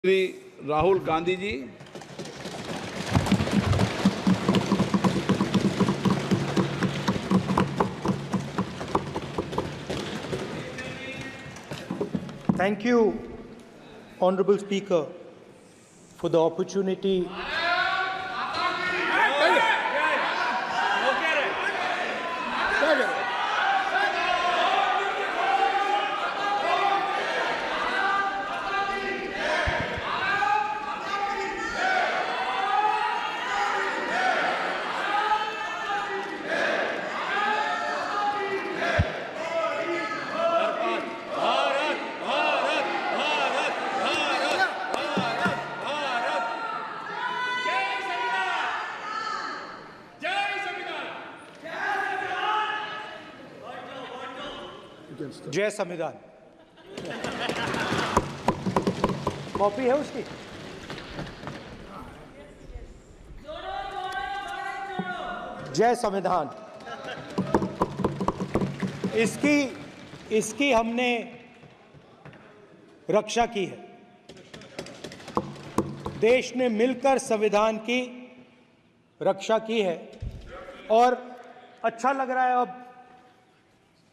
Shri Rahul Gandhi ji. Thank you, Honorable Speaker, for the opportunity. जय संविधान। Copy है उसकी? जय संविधान। इसकी हमने रक्षा की है। देश ने मिलकर संविधान की रक्षा की है और अच्छा लग रहा है अब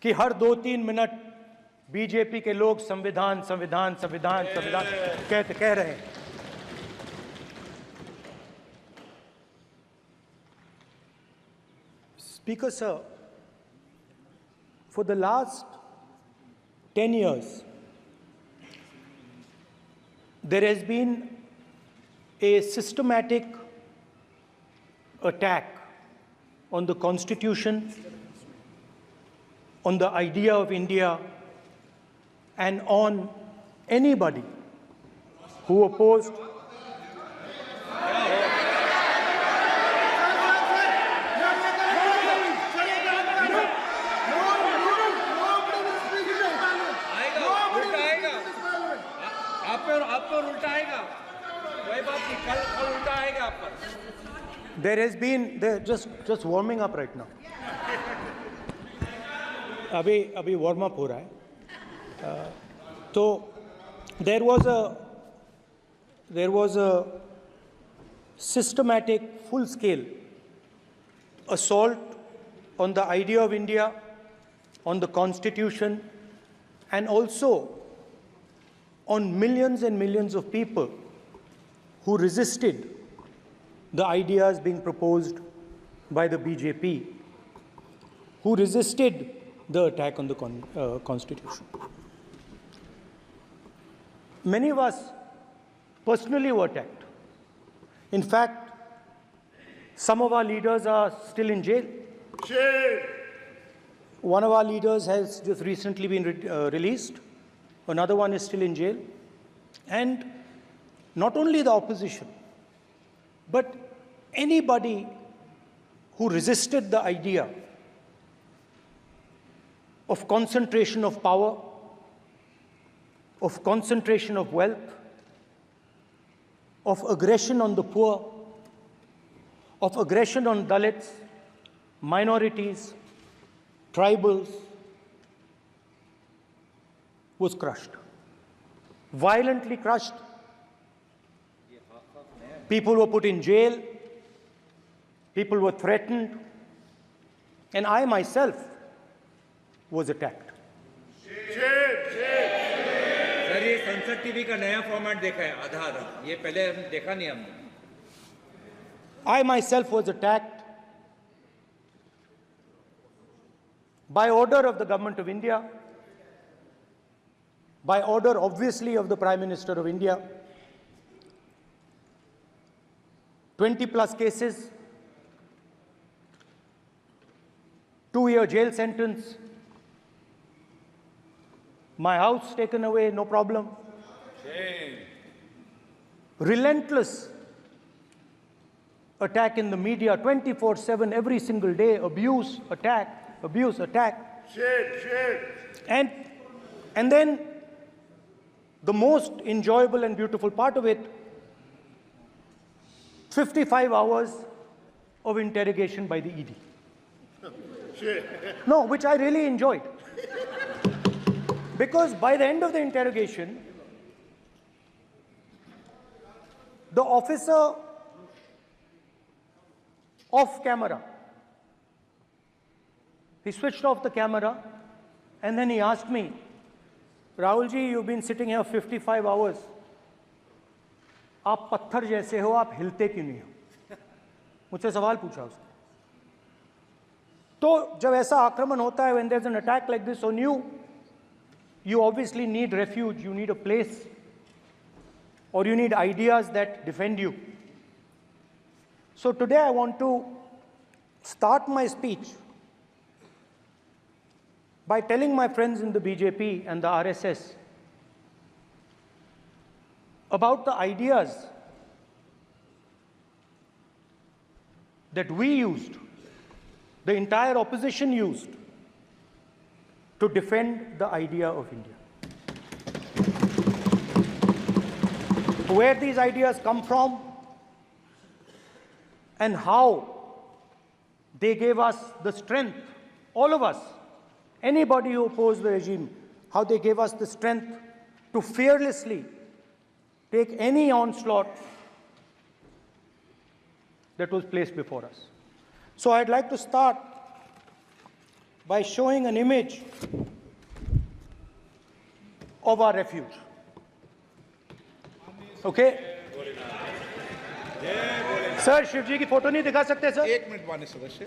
कि हर 2-3 मिनट बीजेपी के लोग संविधान संविधान संविधान संविधान कह रहे हैं। Speaker sir, for the last 10 years, there has been a systematic attack on the Constitution, on the idea of India, and on anybody who opposed There has been just warming up right now. अभी warm up हो रहा है। तो there was a systematic, full-scale assault on the idea of India, on the Constitution, and also on millions and millions of people who resisted the ideas being proposed by the BJP, who resisted the attack on the Constitution. Many of us personally were attacked. In fact, some of our leaders are still in jail. One of our leaders has just recently been released. Another one is still in jail. And not only the opposition, but anybody who resisted the idea of concentration of power, of concentration of wealth, of aggression on the poor, of aggression on Dalits, minorities, tribals, was crushed, violently crushed. People were put in jail, people were threatened, and I myself was attacked. Sir, ये संसद TV का नया format देखा है, आधा ये पहले हम देखा नहीं हमने। I myself was attacked by order of the government of India, by order obviously of the Prime Minister of India. 20+ cases, 2-year jail sentence, my house taken away, no problem. Relentless attack in the media, 24/7, every single day, abuse, attack, abuse, attack. And then the most enjoyable and beautiful part of it, 55 hours of interrogation by the ED. No, which I really enjoyed. Because by the end of the interrogation, the officer off camera, he switched off the camera and then he asked me, Rahul ji, you've been sitting here 55 hours. आप पत्थर जैसे हो, आप हिलते क्यों नहीं हो? मुझसे सवाल पूछा उसने. तो जब ऐसा आक्रमण होता है, when there's an attack like this on you, you obviously need refuge, you need a place, or you need ideas that defend you. So today I want to start my speech by telling my friends in the BJP and the RSS about the ideas that we used, the entire opposition used, to defend the idea of India. Where these ideas come from and how they gave us the strength, all of us, anybody who opposed the regime, how they gave us the strength to fearlessly take any onslaught that was placed before us. So I'd like to start by showing an image of our refuge. Okay? Sir Shiv ji की photo नहीं दिखा सकते sir? एक minute माननीय सदस्य.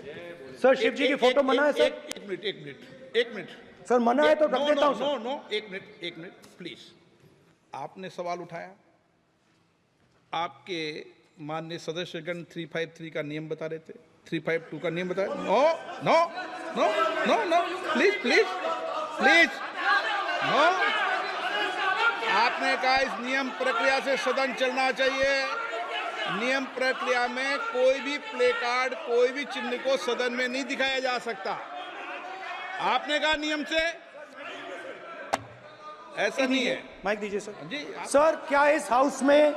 Sir Shiv ji की photo मना है सर? एक मिनट. सर मना है तो रख देता हूं सर. नो, एक मिनट प्लीज. आपने सवाल उठाया, आपके माननीय सदस्यगण 353 का नियम बता रहे थे, 352 का नियम बताया. No, please no. आपने कहा इस नियम प्रक्रिया से सदन चलना चाहिए. नियम प्रक्रिया में कोई भी प्ले कार्ड, कोई भी चिन्ह को सदन में नहीं दिखाया जा सकता. आपने कहा नियम से, ऐसा नहीं है. माइक दीजिए सर. जी सर क्या इस हाउस में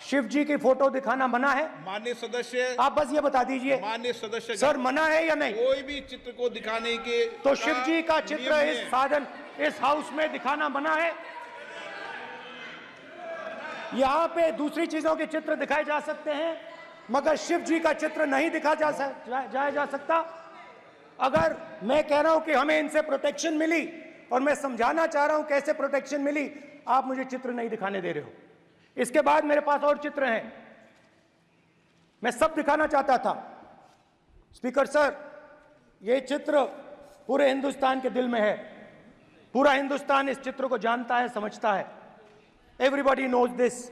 शिव जी की फोटो दिखाना मना है? माननीय सदस्य, आप बस ये बता दीजिए. माननीय सदस्य सर मना है या नहीं? कोई भी चित्र को दिखाने के तो शिव जी का चित्र नियम इस है. साधन, इस हाउस में दिखाना मना है? यहाँ पे दूसरी चीजों के चित्र दिखाए जा सकते हैं, मगर शिव जी का चित्र नहीं दिखा जा सकता. अगर मैं कह रहा हूं कि हमें इनसे प्रोटेक्शन मिली और मैं समझाना चाह रहा हूं कैसे प्रोटेक्शन मिली, आप मुझे चित्र नहीं दिखाने दे रहे हो. इसके बाद मेरे पास और चित्र हैं, मैं सब दिखाना चाहता था. स्पीकर सर, ये चित्र पूरे हिंदुस्तान के दिल में है. पूरा हिंदुस्तान इस चित्र को जानता है, समझता है. Everybody knows this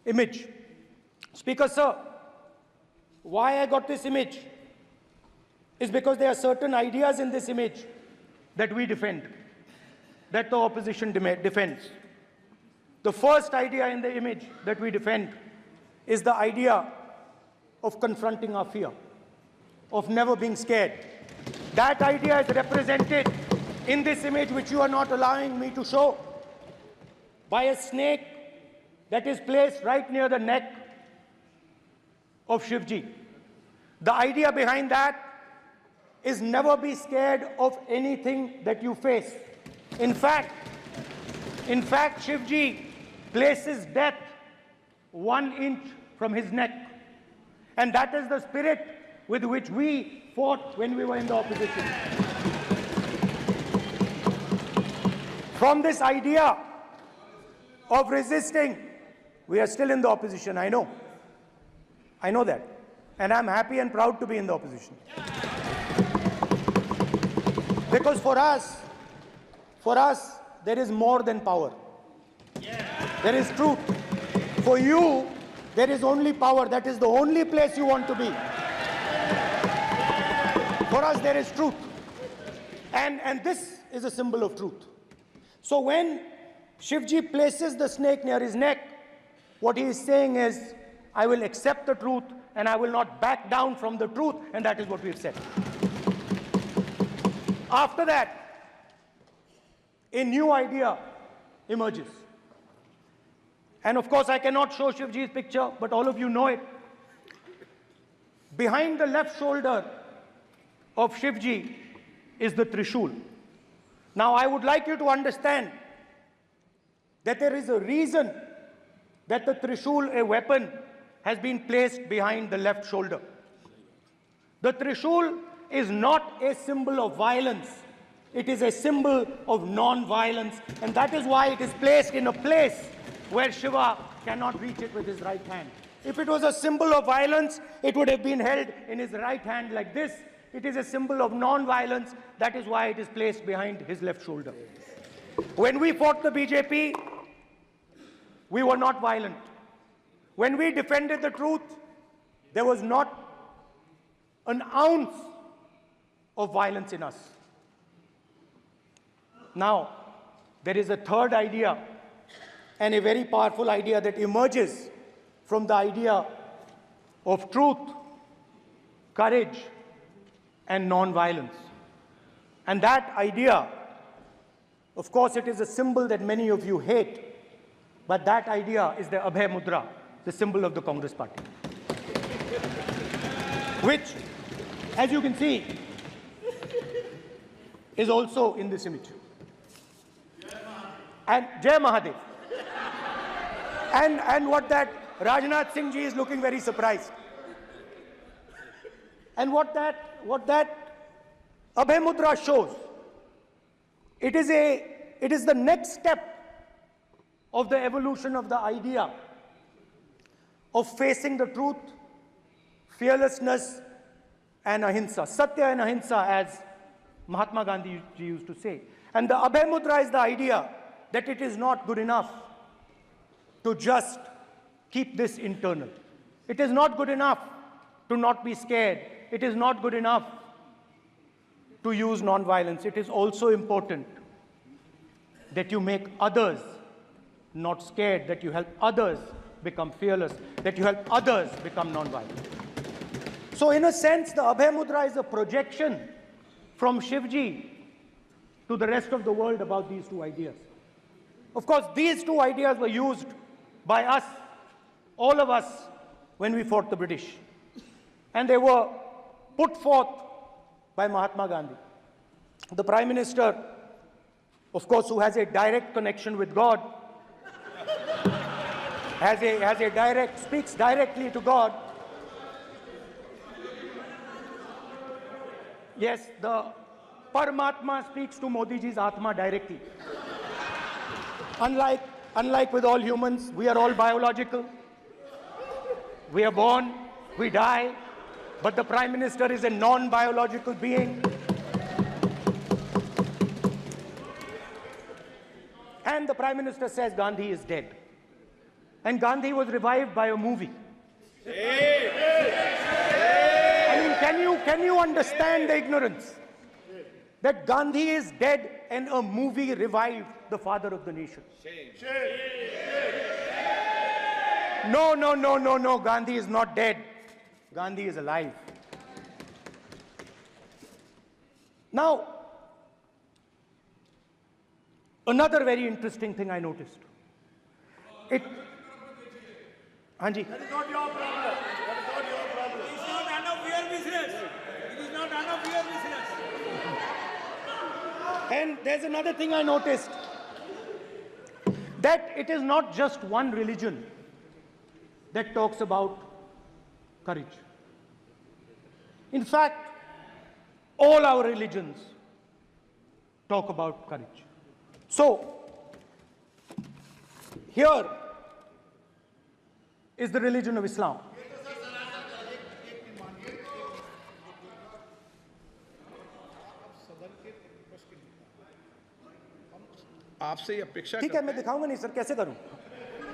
image. Speaker sir, why I got this image is because there are certain ideas in this image that we defend, that the opposition defends. The first idea in the image that we defend is the idea of confronting our fear, of never being scared. That idea is represented in this image, which you are not allowing me to show, by a snake that is placed right near the neck of Shivji. The idea behind that is never be scared of anything that you face. In fact, Shivji places death 1 inch from his neck. And that is the spirit with which we fought when we were in the opposition. From this idea of resisting, we are still in the opposition, I know. I know that. And I'm happy and proud to be in the opposition. Because for us, there is more than power. There is truth. For you, there is only power. That is the only place you want to be. For us, there is truth. And this is a symbol of truth. So when Shivji places the snake near his neck, what he is saying is, I will accept the truth and I will not back down from the truth, and that is what we've said. After that, a new idea emerges. And of course, I cannot show Shivji's picture, but all of you know it. Behind the left shoulder of Shivji is the Trishul. Now, I would like you to understand that there is a reason that the Trishul, a weapon, has been placed behind the left shoulder. The Trishul is not a symbol of violence. It is a symbol of non-violence, and that is why it is placed in a place where Shiva cannot reach it with his right hand. If it was a symbol of violence, it would have been held in his right hand like this. It is a symbol of non-violence. That is why it is placed behind his left shoulder. When we fought the BJP, we were not violent. When we defended the truth, there was not an ounce of violence in us. Now, there is a third idea, and a very powerful idea that emerges from the idea of truth, courage, and non-violence. And that idea, of course, it is a symbol that many of you hate, but that idea is the Abhay Mudra, the symbol of the Congress Party, which, as you can see, is also in this image. And Jai Mahadev. And what that Rajnath Singh ji is looking very surprised. And what that Abhay Mudra shows, it is the next step of the evolution of the idea of facing the truth, fearlessness, and ahimsa. Satya and ahimsa, as Mahatma Gandhi ji used to say. And the Abhay Mudra is the idea that it is not good enough to just keep this internal. It is not good enough to not be scared. It is not good enough to use non-violence. It is also important that you make others not scared, that you help others become fearless, that you help others become non-violent. So in a sense, the Abhay Mudra is a projection from Shivji to the rest of the world about these two ideas. Of course, these two ideas were used by us, all of us, when we fought the British. And they were put forth by Mahatma Gandhi. The Prime Minister, of course, who has a direct connection with God, speaks directly to God. Yes, the Paramatma speaks to Modi ji's Atma directly. Unlike with all humans, we are all biological. We are born, we die, but the Prime Minister is a non-biological being. And the Prime Minister says Gandhi is dead. And Gandhi was revived by a movie. I mean, can you understand the ignorance? That Gandhi is dead and a movie revived the father of the nation. No, Gandhi is not dead. Gandhi is alive. Now, another very interesting thing I noticed. Hanji. That is not your problem. That is not your problem. It is not none of your business. It is not none of your business. And there's another thing I noticed. That it is not just one religion that talks about courage. In fact, all our religions talk about courage. So, here is the religion of Islam. आपसे ये अपेक्षा ठीक है, मैं दिखाऊंगा नहीं sir, कैसे करूं?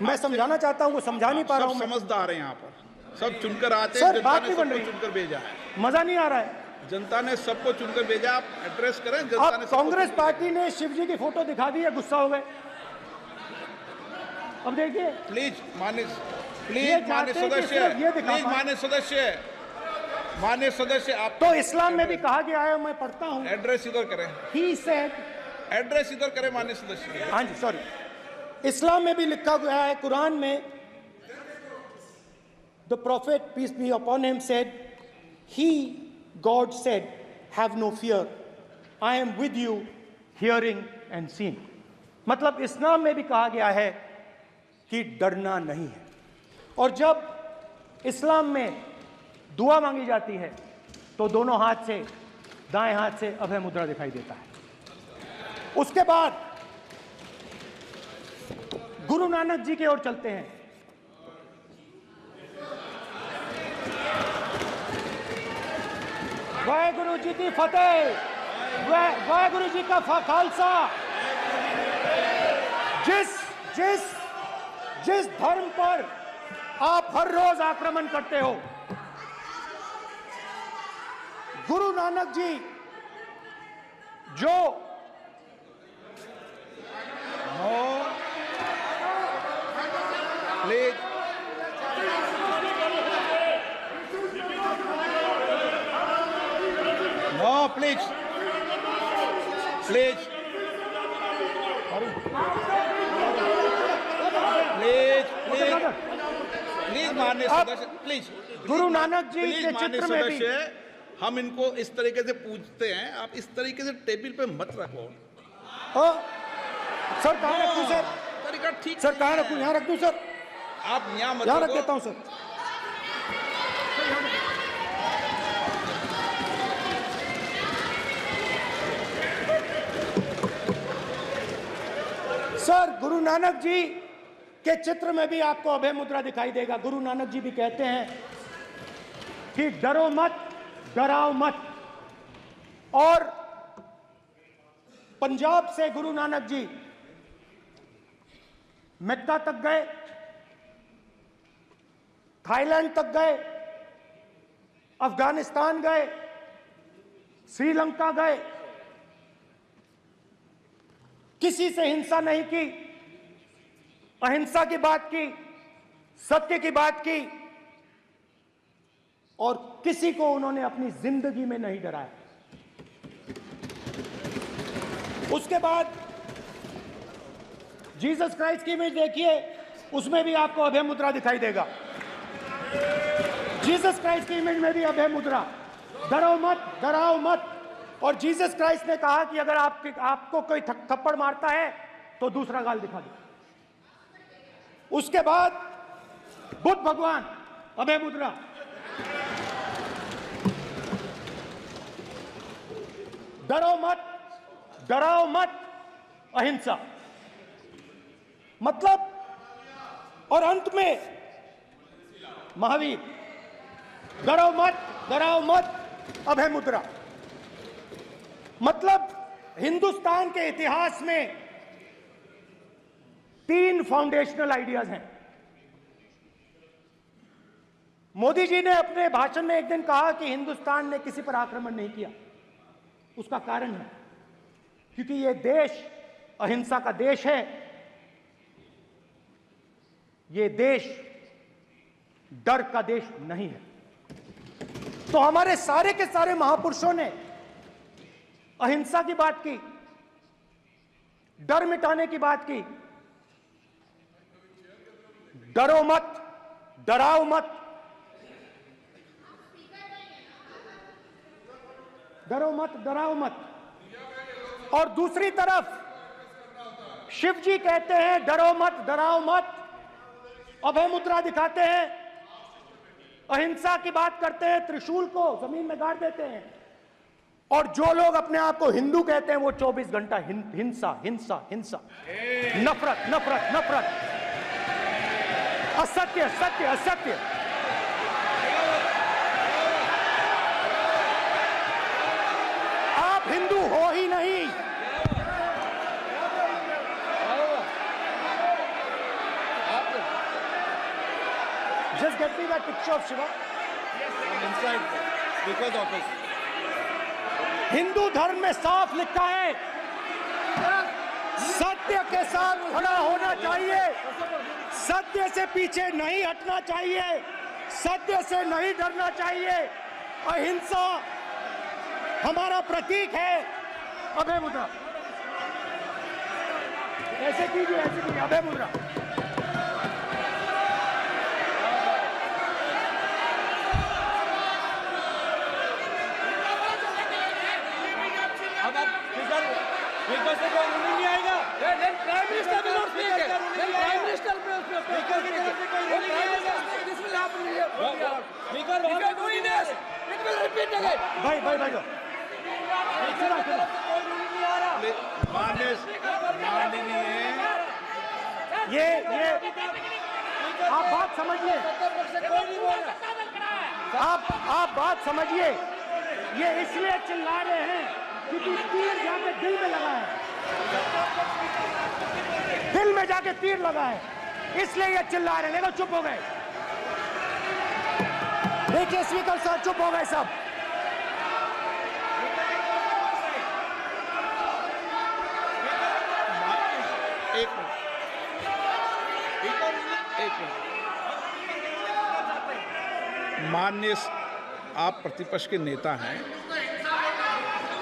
मैं समझाना चाहता हूं, वो समझा नहीं पा रहा हूं। सब समझदार हैं यहाँ पर, सब चुनकर आते हैं। सर, जनता बात ने नहीं बन सबको रही। चुनकर भेजा है। मजा नहीं आ रहा है। जनता ने सबको चुनकर भेजा, आप एड्रेस करें। जनता अब ने सबको कांग्रेस चुनकर- पार्टी ने शिवजी की फोटो दिखा दी है, गुस्सा हो गए। अब देखिए, प्लीज मान्य ये चाहते हैं कि सिर्फ ये दिखा प्लीज पाएं। मान्य सदस्य आप तो इस्लाम में भी कहा गया है, मैं पढ़ता हूं। एड्रेस इधर करें, He said, एड्रेस इधर करें मान्य सदस्य। हाँ जी, सॉरी, इस्लाम में भी लिखा गया है, कुरान में, the prophet, peace be upon him, said, God said, have no fear, I am with you, hearing and seeing. मतलब इस्लाम में भी कहा गया है, कि डरना नहीं है। और जब इस्लाम में दुआ मांगी जाती है तो दोनों हाथ से, दाएं हाथ से अभय मुद्रा दिखाई देता है। उसके बाद गुरु नानक जी की ओर चलते हैं। वाहेगुरु जी की फतेह, वाहेगुरु जी का खालसा। जिस धर्म पर आप हर रोज आक्रमण करते हो, गुरु नानक जी जो please no, please please please please please माननीय सदस्य, please Guru Nanak ji please के माननीय चित्र में भी सदस्य, हम इनको इस तरीके से पूछते हैं, आप इस तरीके से टेबल पे मत रखो। सर कहाँ रखूं सर? तरीका ठीक सर कहाँ नहीं रखूं? है। यहाँ रख दूं सर? आप यहाँ मत यहाँ रख रखो। देता हूं सर। सर गुरु नानक जी के चित्र में भी आपको अभय मुद्रा दिखाई देगा। गुरु नानक जी भी कहते हैं कि डरो मत, डराओ मत। और पंजाब से गुरु नानक जी मक्का तक गए, थाईलैंड तक गए, अफगानिस्तान गए, श्रीलंका गए, किसी से हिंसा नहीं की, अहिंसा की बात की, सत्य की बात की, और किसी को उन्होंने अपनी जिंदगी में नहीं डराया। उसके बाद जीसस क्राइस्ट की इमेज देखिए, उसमें भी आपको अभय मुद्रा दिखाई देगा। जीसस क्राइस्ट की इमेज में भी अभय मुद्रा, डरो मत, डराओ मत। और जीसस क्राइस्ट ने कहा कि अगर आपको कोई थप्पड़ मारता है तो दूसरा गाल दिखा दो। उसके बाद बुद्ध भगवान, अभय मुद्रा। डरो मत, डराओ मत, अहिंसा। मतलब, और अंत में महावीर, डरो मत, डराओ मत, अभय मुद्रा। मतलब हिंदुस्तान के इतिहास में 3 फाउंडेशनल आइडियाज हैं। मोदी जी ने अपने भाषण में एक दिन कहा कि हिंदुस्तान ने किसी पर आक्रमण नहीं किया। उसका कारण है क्योंकि यह देश अहिंसा का देश है। यह देश डर का देश नहीं है। तो हमारे सारे के सारे महापुरुषों ने अहिंसा की बात की, डर मिटाने की बात की। डरो मत, डराओ मत, डरो मत, डराओ मत। और दूसरी तरफ शिव जी कहते हैं डरो मत, डराओ मत, अभय मुद्रा दिखाते हैं, अहिंसा की बात करते हैं, त्रिशूल को जमीन में गाड़ देते हैं। और जो लोग अपने आप को हिंदू कहते हैं वो 24 घंटा हिंसा, हिंसा, हिंसा, नफरत, नफरत, नफरत, असत्य, सत्य, असत्य। आप हिंदू हो ही नहीं। Just get me that picture of Shiva. inside because of his Hindu धर्म में साफ लिखा है, सत्य के साथ खड़ा होना चाहिए, सत्य से पीछे नहीं हटना चाहिए, सत्य से नहीं डरना चाहिए। अहिंसा हमारा प्रतीक है। अभय मुद्रा ऐसे कीजिए, ऐसे कीजिए, अभय मुद्रा। नहीं आएगा। प्राइम मिनिस्टर भी भाई भाई भाई माननीय ये आप बात समझिए, आप बात समझिए। ये इसलिए चिल्ला रहे हैं क्योंकि तीर जाके दिल में लगा है, दिल में जाके तीर लगा है, इसलिए ये चिल्ला रहे हैं। देखो चुप हो गए, देखिए स्पीकर साहब चुप हो गए सब। एक मिनट। माननीय आप प्रतिपक्ष के नेता हैं,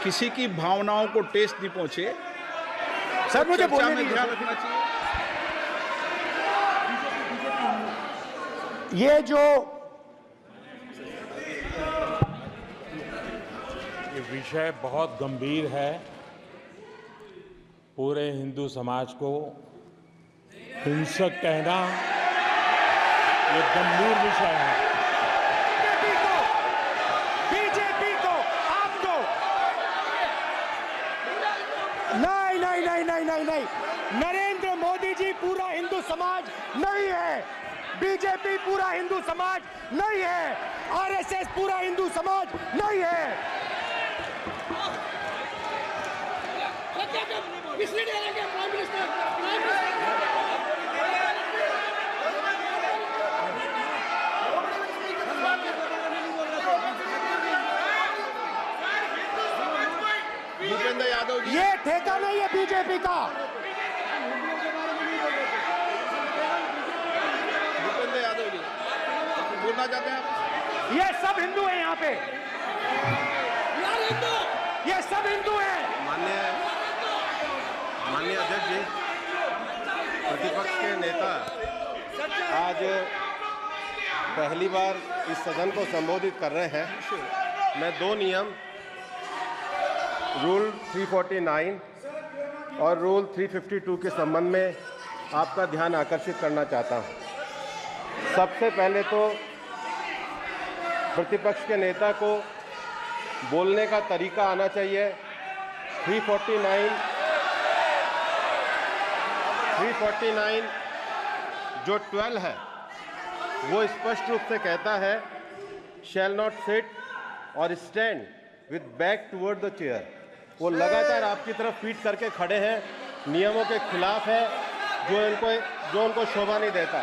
किसी की भावनाओं को ठेस नहीं पहुंचे, सर मुझे चर्चा बोलने में दीजिए। ध्यान रखना चाहिए। ये जो ये विषय बहुत गंभीर है, पूरे हिंदू समाज को हिंसक कहना ये गंभीर विषय है। बीजेपी को आपको नहीं, नरेंद्र मोदी जी पूरा हिंदू समाज नहीं है, बीजेपी पूरा हिंदू समाज नहीं है, आरएसएस पूरा हिंदू समाज नहीं है। भूपेंद्र यादव जी, ये ठेका नहीं है बीजेपी का। भूपेंद्र यादव जी बोलना चाहते हैं आप? ये सब हिंदू हैं यहाँ पे, ये सब हिंदू हैं। माननीय अध्यक्ष जी, प्रतिपक्ष के नेता आज पहली बार इस सदन को संबोधित कर रहे हैं। मैं दो नियम रूल 349 और रूल 352 के संबंध में आपका ध्यान आकर्षित करना चाहता हूं। सबसे पहले तो प्रतिपक्ष के नेता को बोलने का तरीका आना चाहिए। 349 जो 12 है वो स्पष्ट रूप से कहता है शैल नॉट सिट और stand with back toward the chair. वो लगातार आपकी तरफ पीठ करके खड़े हैं, नियमों के खिलाफ है, जो उनको शोभा नहीं देता।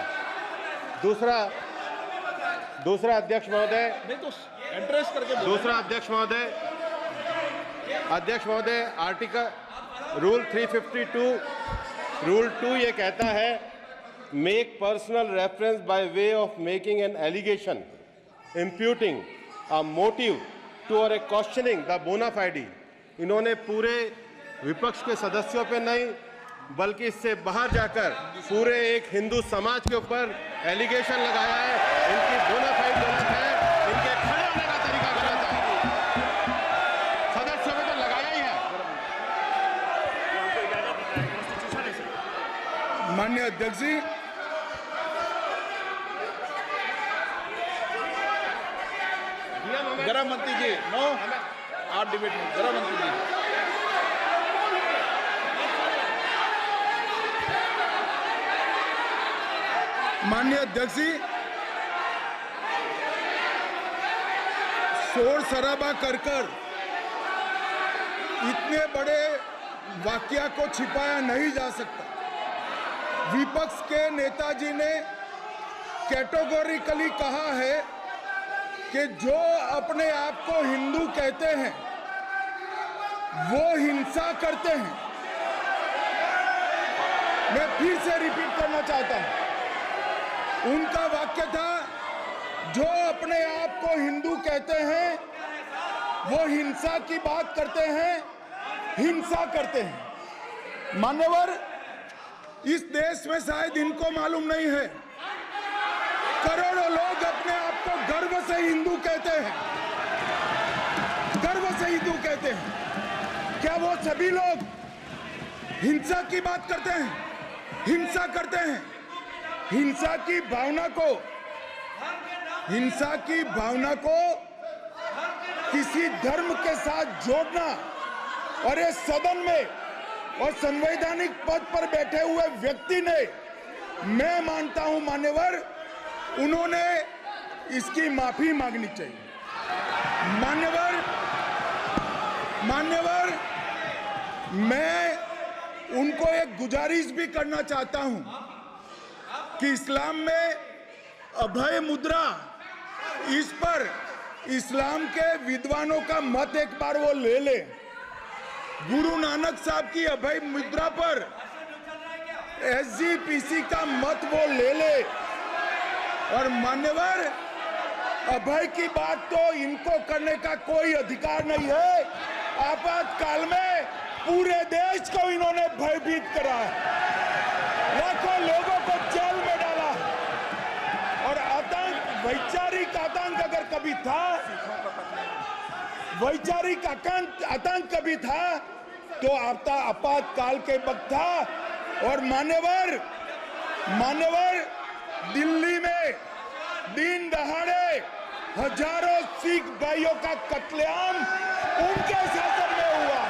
दूसरा अध्यक्ष महोदय, नहीं तो एड्रेस करके बोलो। दूसरा अध्यक्ष महोदय आर्टिकल रूल 352 रूल 2 ये कहता है make personal reference by way of making an allegation imputing a motive to or a questioning the बोना फाइडी। इन्होंने पूरे विपक्ष के सदस्यों पे नहीं बल्कि इससे बाहर जाकर पूरे एक हिंदू समाज के ऊपर एलिगेशन लगाया है। इनकी बोना फाइड गलत है, इनके खड़े होने का तरीका गलत है। सदस्यों में तो लगाया ही है। माननीय अध्यक्ष जी, गृह मंत्री जी, नो आप डिबेट में गृह मंत्री जी। माननीय अध्यक्ष जी, शोर शराबा कर इतने बड़े वाकया को छिपाया नहीं जा सकता। विपक्ष के नेताजी ने कैटेगोरिकली कहा है कि जो अपने आप को हिंदू कहते हैं वो हिंसा करते हैं। मैं फिर से रिपीट करना चाहता हूं, उनका वाक्य था जो अपने आप को हिंदू कहते हैं वो हिंसा की बात करते हैं, हिंसा करते हैं। मान्यवर, इस देश में शायद इनको मालूम नहीं है, करोड़ों लोग अपने आप को गर्व से हिंदू कहते हैं, गर्व से हिंदू कहते हैं। क्या वो सभी लोग हिंसा की बात करते हैं, हिंसा करते हैं? हिंसा की भावना को किसी धर्म के साथ जोड़ना, और ये सदन में और संवैधानिक पद पर बैठे हुए व्यक्ति ने, मैं मानता हूं मान्यवर, उन्होंने इसकी माफी मांगनी चाहिए। मान्यवर, मैं उनको एक गुजारिश भी करना चाहता हूं कि इस्लाम में अभय मुद्रा, इस पर इस्लाम के विद्वानों का मत एक बार वो ले ले। गुरु नानक साहब की अभय मुद्रा पर SGPC का मत वो ले ले। और मान्यवर, अभय की बात तो इनको करने का कोई अधिकार नहीं है। आपातकाल में पूरे देश को इन्होंने भयभीत करा है, लाखों लोगों को जेल में डाला, और आतंक, वैचारिक आतंक अगर कभी था, वैचारिक आतंक कभी था तो आपातकाल के वक्त था। और मान्यवर, दिल्ली में दिन दहाड़े हजारों सिख भाइयों का कत्लेआम उनके शासन में हुआ।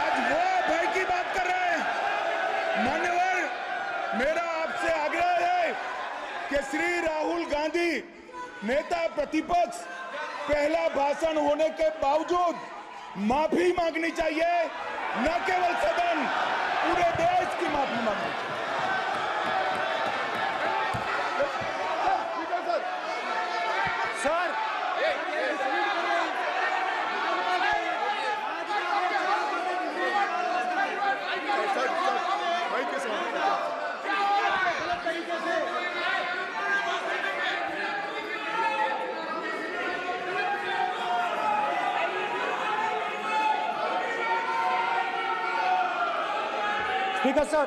आज वो भय की बात कर रहे हैं। मान्यवर, मेरा आपसे आग्रह है कि श्री राहुल गांधी, नेता प्रतिपक्ष, पहला भाषण होने के बावजूद माफी मांगनी चाहिए, न केवल सदन, पूरे देश की माफी मांगनी चाहिए। सर, स्पीकर सर,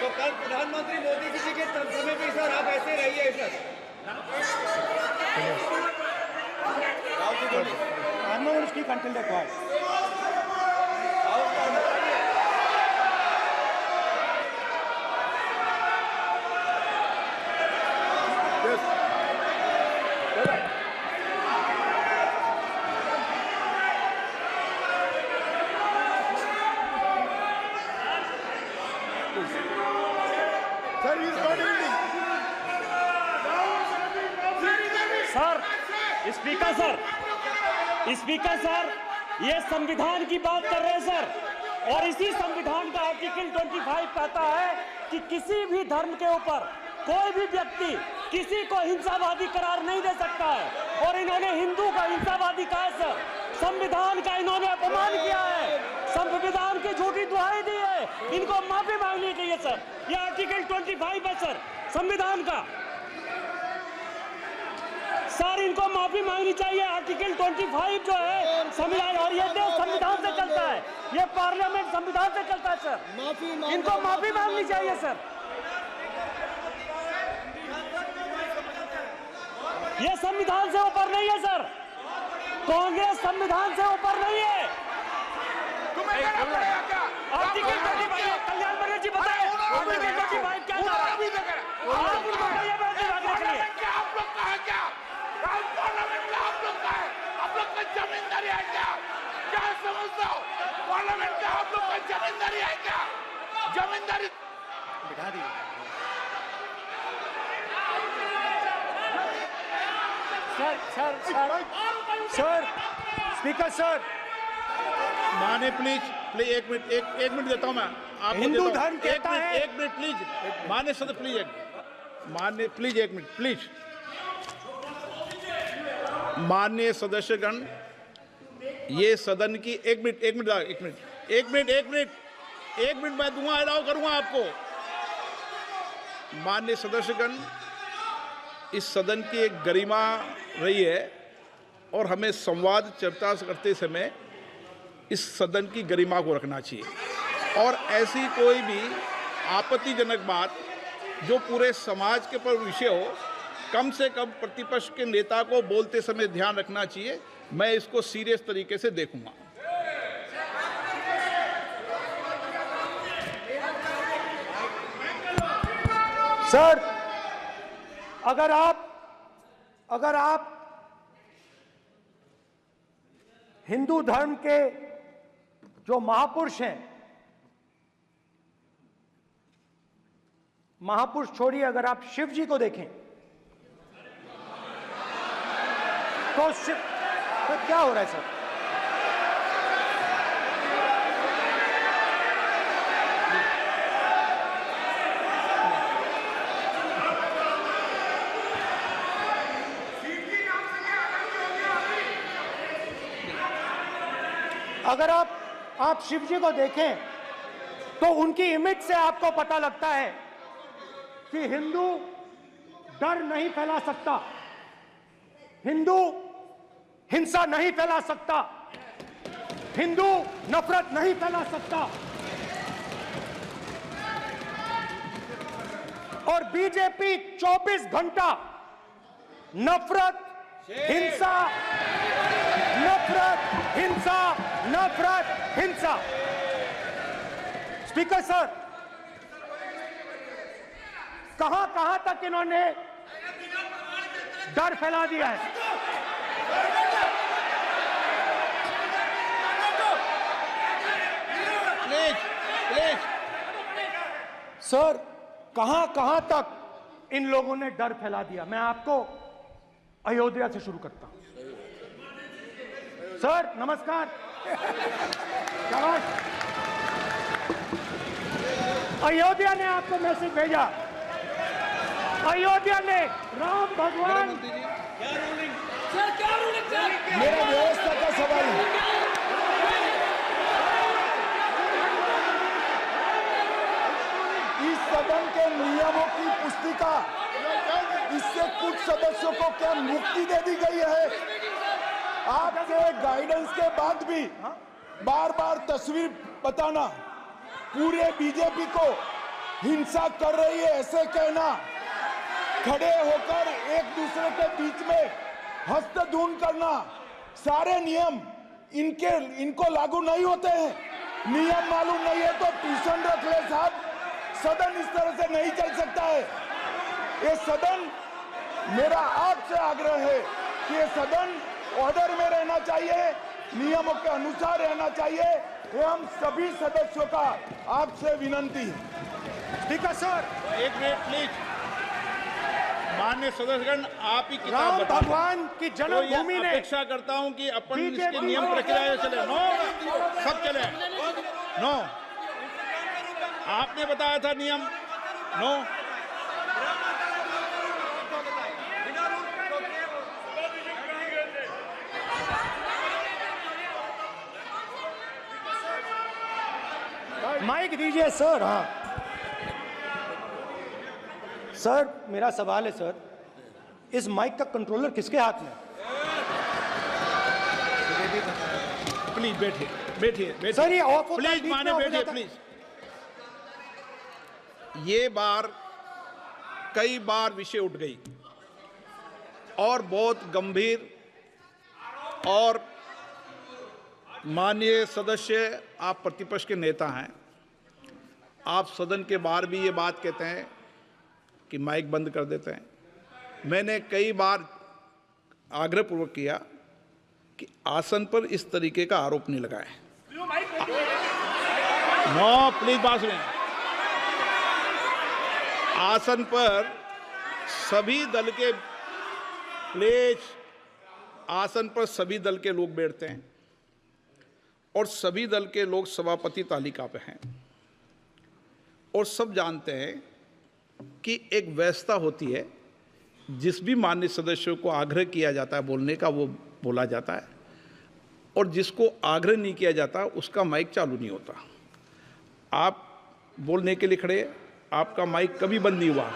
तो कल प्रधानमंत्री मोदी जी के समय भी सर आप ऐसे रहिए sir. I'm not going to speak until they're quiet. Speaker sir, ये संविधान की बात कर रहे हैं सर, और इसी संविधान का आर्टिकल 25 कहता है कि किसी भी धर्म के ऊपर कोई भी व्यक्ति किसी को हिंसावादी करार नहीं दे सकता है, और इन्होंने हिंदू का हिंसावादी कहा है सर। संविधान का इन्होंने अपमान किया है, संविधान की झूठी दुहाई दी है, इनको माफी मांगनी चाहिए सर। ये आर्टिकल 25 है सर संविधान का, सर इनको माफी मांगनी चाहिए। आर्टिकल 25 जो है संविधान, और ये देश संविधान से चलता है, ये पार्लियामेंट संविधान से चलता है सर, इनको माफी मांगनी चाहिए सर। ये संविधान से ऊपर नहीं है सर, कांग्रेस संविधान से ऊपर नहीं है। आर्टिकल 25, कल्याण बनर्जी जी बताए आर्टिकल 25 क्या था? आप उनको कहिए आप लोग का है क्या? पार्लियामेंट का आप लोग का है, आप लोग का जमींदारी है क्या? क्या समझते हो? पार्लियामेंट का आप लोग का जमींदारी है क्या? जमींदारी बिठा दी सर, स्पीकर सर, माने प्लीज एक मिनट देता हूं मैं आपको। हिंदू धर्म कहता है, एक मिनट प्लीज, माने सदस्य प्लीज, मान्य प्लीज एक मिनट प्लीज। माननीय सदस्यगण, ये सदन की एक मिनट मैं दूंगा, अलाउ करूंगा आपको। माननीय सदस्यगण, इस सदन की एक गरिमा रही है और हमें संवाद चर्चा करते समय इस सदन की गरिमा को रखना चाहिए, और ऐसी कोई भी आपत्तिजनक बात जो पूरे समाज के पर विषय हो, कम से कम प्रतिपक्ष के नेता को बोलते समय ध्यान रखना चाहिए। मैं इसको सीरियस तरीके से देखूंगा। सर, अगर आप हिंदू धर्म के जो महापुरुष हैं, महापुरुष छोड़िए, अगर आप शिव जी को देखें तो क्या हो रहा है सर? अगर आप शिव जी को देखें तो उनकी इमेज से आपको पता लगता है कि हिंदू डर नहीं फैला सकता, हिंदू हिंसा नहीं फैला सकता, हिंदू नफरत नहीं फैला सकता। और बीजेपी 24 घंटा नफरत, हिंसा, नफरत, हिंसा, नफरत, हिंसा। स्पीकर सर, कहां तक इन्होंने डर फैला दिया है? प्लीज सर, कहां तक इन लोगों ने डर फैला दिया? मैं आपको अयोध्या से शुरू करता हूं। सर नमस्कार। अयोध्या ने आपको मैसेज भेजा, अयोध्या ने राम भगवान। मेरा व्यवस्था का सवाल है। इस सदन के नियमों की पुस्तिका, इससे कुछ सदस्यों को क्या मुक्ति दे दी गई है? आपके गाइडेंस के बाद भी बार बार तस्वीर बताना, पूरे बीजेपी को हिंसा कर रही है ऐसे कहना, खड़े होकर एक दूसरे के बीच में हस्तधून करना, सारे नियम इनको लागू नहीं होते हैं। नियम मालूम नहीं है तो ट्यूशन रख ले साहब, सदन इस तरह से नहीं चल सकता है। ये सदन, मेरा आपसे आग्रह है कि ये सदन ऑर्डर में रहना चाहिए, नियमों के अनुसार रहना चाहिए। ये हम सभी सदस्यों का आपसे विनंती है। स्पीकर सर, एक मिनट प्लीज। माननीय सदस्यगण, आप ही किताब राम बताओ। भगवान की जन्मभूमि तो ने अपेक्षा करता हूं कि अपन इसके नियम प्रक्रिया चले। नो, सब चले। नो, आपने बताया था नियम। नो, माइक दीजिए सर। हाँ सर, मेरा सवाल है सर, इस माइक का कंट्रोलर किसके हाथ में? प्लीज बैठिए सर ये ऑफ होता है, प्लीज बीच में माने ऑफ हो बैठिए जाता है। प्लीज। ये बार कई बार विषय उठ गई और बहुत गंभीर, और माननीय सदस्य, आप प्रतिपक्ष के नेता हैं, आप सदन के बाहर भी ये बात कहते हैं कि माइक बंद कर देते हैं। मैंने कई बार आग्रहपूर्वक किया कि आसन पर इस तरीके का आरोप नहीं लगाएं। नो, प्लीज बात सुनिए। आसन पर सभी दल के, प्लीज, आसन पर सभी दल के लोग बैठते हैं और सभी दल के लोग सभापति तालिका पे हैं, और सब जानते हैं कि एक व्यवस्था होती है, जिस भी माननीय सदस्यों को आग्रह किया जाता है बोलने का वो बोला जाता है, और जिसको आग्रह नहीं किया जाता उसका माइक चालू नहीं होता। आप बोलने के लिए खड़े, आपका माइक कभी बंद नहीं हुआ,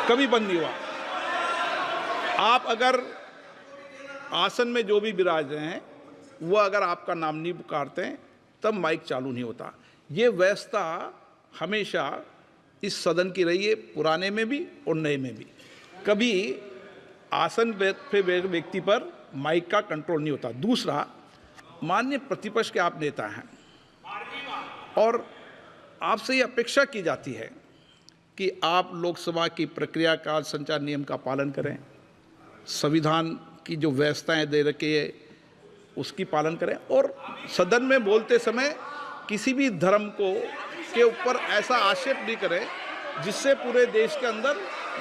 कभी बंद नहीं हुआ। आप अगर आसन में जो भी विराज रहे हैं वो अगर आपका नाम नहीं पुकारते हैं तब माइक चालू नहीं होता। ये व्यवस्था हमेशा इस सदन की रही है, पुराने में भी और नए में भी। कभी आसन पे व्यक्ति पर माइक का कंट्रोल नहीं होता। दूसरा, माननीय प्रतिपक्ष के आप नेता हैं और आपसे ये अपेक्षा की जाती है कि आप लोकसभा की प्रक्रिया का संचार नियम का पालन करें, संविधान की जो व्यवस्थाएं दे रखी है उसकी पालन करें, और सदन में बोलते समय किसी भी धर्म को के ऊपर ऐसा आक्षेप नहीं करें जिससे पूरे देश के अंदर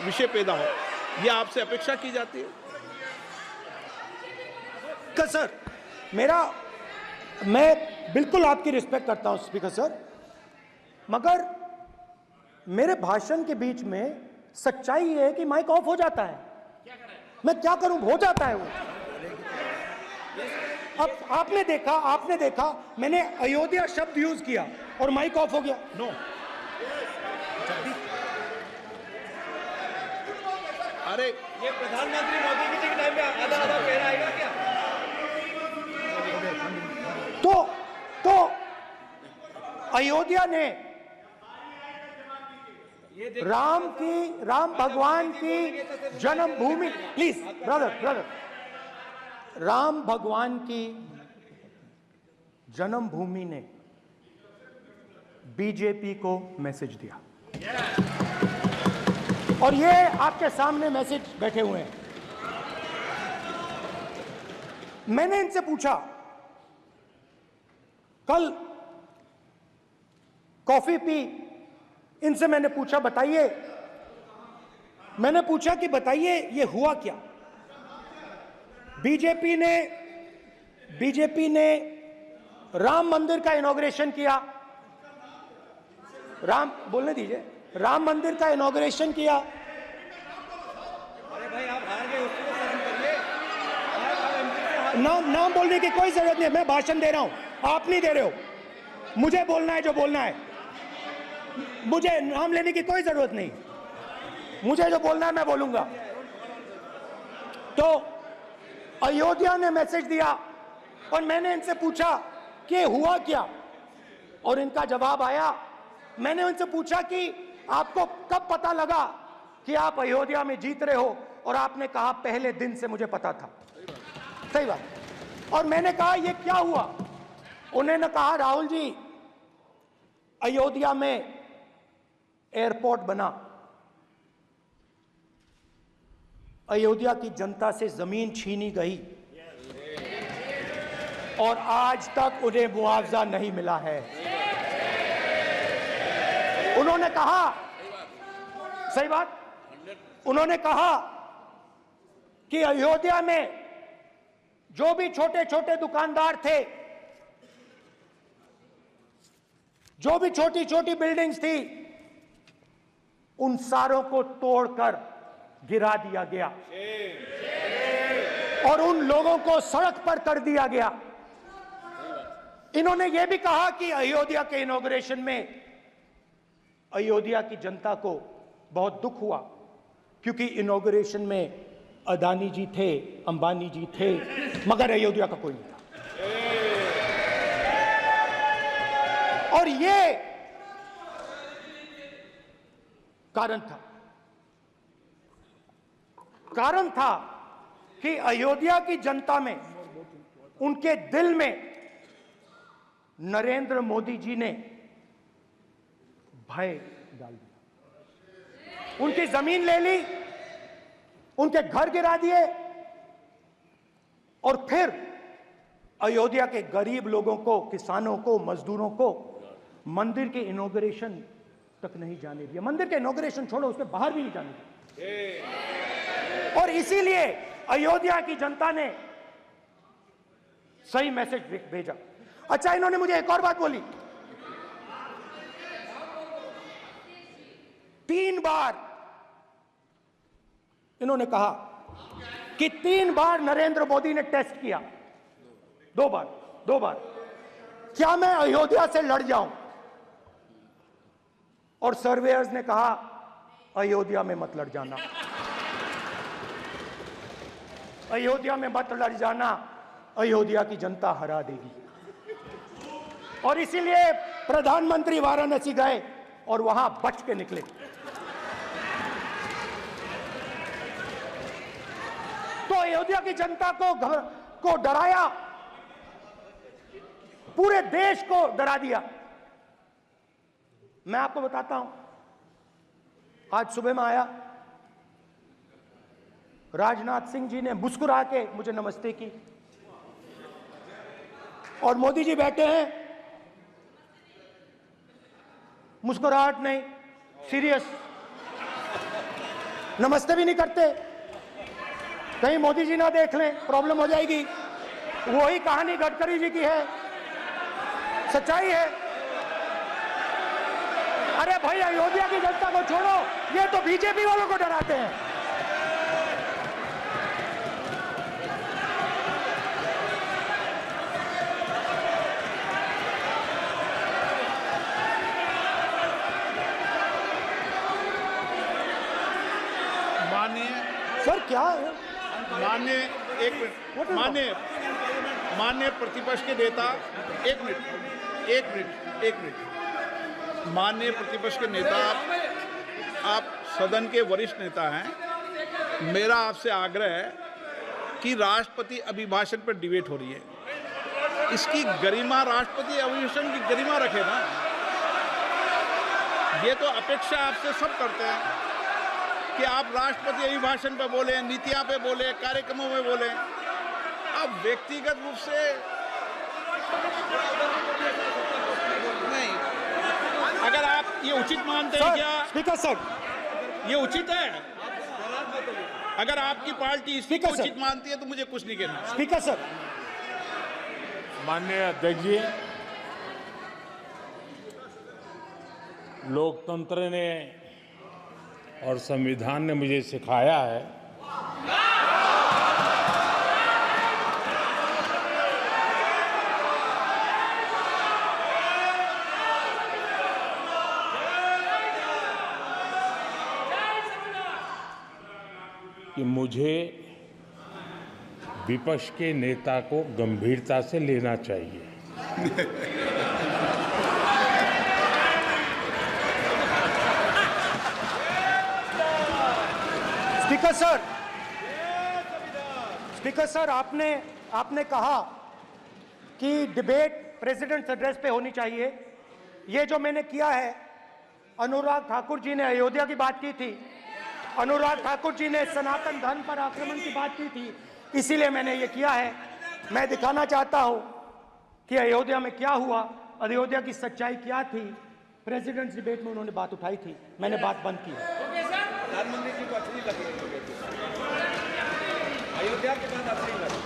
विषय पैदा हो। यह आपसे अपेक्षा की जाती है। सर, मैं बिल्कुल आपकी रिस्पेक्ट करता हूं स्पीकर सर, मगर मेरे भाषण के बीच में सच्चाई ये है कि माइक ऑफ हो जाता है। मैं क्या करूं, हो जाता है वो। अब आपने देखा मैंने अयोध्या शब्द यूज किया और माइक ऑफ हो गया। नो, अरे ये प्रधानमंत्री मोदी जी के टाइम में आधा आधा कह रहा है क्या? तो अयोध्या ने राम भगवान की जन्मभूमि, प्लीज ब्रदर, राम भगवान की जन्मभूमि ने बीजेपी को मैसेज दिया, और ये आपके सामने मैसेज बैठे हुए हैं। मैंने इनसे पूछा, कल कॉफी पी, इनसे मैंने पूछा बताइए ये हुआ क्या। बीजेपी ने राम मंदिर का इनॉग्रेशन किया, बोलने दीजिए, राम मंदिर का इनॉग्रेशन किया। अरे भाई आप हार गए, उसको शासन करिए। नाम बोलने की कोई जरूरत नहीं है, मैं भाषण दे रहा हूं, आप नहीं दे रहे हो। मुझे बोलना है जो बोलना है, मुझे नाम लेने की कोई जरूरत नहीं, मुझे जो बोलना है मैं बोलूंगा। तो अयोध्या ने मैसेज दिया और मैंने इनसे पूछा कि हुआ क्या, और इनका जवाब आया। मैंने उनसे पूछा कि आपको कब पता लगा कि आप अयोध्या में जीत रहे हो, और आपने कहा पहले दिन से मुझे पता था। सही बात। और मैंने कहा ये क्या हुआ, उन्होंने कहा राहुल जी, अयोध्या में एयरपोर्ट बना, अयोध्या की जनता से जमीन छीनी गई और आज तक उन्हें मुआवजा नहीं मिला है। उन्होंने कहा, सही बात, उन्होंने कहा कि अयोध्या में जो भी छोटे छोटे दुकानदार थे, जो भी छोटी छोटी बिल्डिंग्स थी, उन सारों को तोड़कर गिरा दिया गया और उन लोगों को सड़क पर कर दिया गया। इन्होंने यह भी कहा कि अयोध्या के इनॉग्रेशन में अयोध्या की जनता को बहुत दुख हुआ, क्योंकि इनॉग्रेशन में अदानी जी थे, अंबानी जी थे, मगर अयोध्या का कोई नहीं था। और ये कारण था कि अयोध्या की जनता में, उनके दिल में नरेंद्र मोदी जी ने भय डाल दिया। उनकी जमीन ले ली, उनके घर गिरा दिए, और फिर अयोध्या के गरीब लोगों को, किसानों को, मजदूरों को मंदिर के इनॉग्रेशन तक नहीं जाने दिया। मंदिर के इनॉग्रेशन छोड़ो, उसके बाहर भी नहीं जाने दिया। और इसीलिए अयोध्या की जनता ने सही मैसेज भेजा। अच्छा, इन्होंने मुझे एक और बात बोली, 3 बार इन्होंने कहा कि 3 बार नरेंद्र मोदी ने टेस्ट किया, 2 बार क्या मैं अयोध्या से लड़ जाऊं, और सर्वेयर्स ने कहा अयोध्या में मत लड़ जाना, अयोध्या में मत लड़ जाना, अयोध्या की जनता हरा देगी। और इसीलिए प्रधानमंत्री वाराणसी गए और वहां बच के निकले। तो अयोध्या की जनता को डराया, पूरे देश को डरा दिया। मैं आपको बताता हूं, आज सुबह में आया, राजनाथ सिंह जी ने मुस्कुरा के मुझे नमस्ते की, और मोदी जी बैठे हैं, मुस्कुराहट नहीं, सीरियस, नमस्ते भी नहीं करते, कहीं मोदी जी ना देख लें, प्रॉब्लम हो जाएगी। वही कहानी गडकरी जी की है, सच्चाई है। अरे भाई, अयोध्या की जनता को छोड़ो, ये तो बीजेपी वालों को डराते हैं। सर क्या है? माननीय प्रतिपक्ष के नेता, एक मिनट, माननीय प्रतिपक्ष के नेता, आप सदन के वरिष्ठ नेता हैं। मेरा आपसे आग्रह है कि राष्ट्रपति अभिभाषण पर डिबेट हो रही है, इसकी गरिमा, राष्ट्रपति अभिभाषण की गरिमा रखे ना। ये तो अपेक्षा आपसे सब करते हैं कि आप राष्ट्रपति अभिभाषण पे बोले, नीतियां पे बोले, कार्यक्रमों में बोले। अब व्यक्तिगत रूप से नहीं, अगर आप ये उचित मानते हैं क्या? स्पीकर सर, ये उचित है? अगर आपकी पार्टी इसको उचित मानती है तो मुझे कुछ नहीं कहना। स्पीकर सर, माननीय अध्यक्ष जी, लोकतंत्र ने और संविधान ने मुझे सिखाया है कि मुझे विपक्ष के नेता को गंभीरता से लेना चाहिए। स्पीकर सर, आपने कहा कि डिबेट प्रेसिडेंट्स एड्रेस पे होनी चाहिए। ये जो मैंने किया है, अनुराग ठाकुर जी ने अयोध्या की बात की थी, अनुराग ठाकुर जी ने सनातन धर्म पर आक्रमण की बात की थी, इसीलिए मैंने ये किया है। मैं दिखाना चाहता हूं कि अयोध्या में क्या हुआ, अयोध्या की सच्चाई क्या थी। प्रेसिडेंट्स डिबेट में उन्होंने बात उठाई थी, मैंने बात बंद की है। प्रधानमंत्री जी को अच्छी लगी अयोध्या के बाद अच्छी लगी,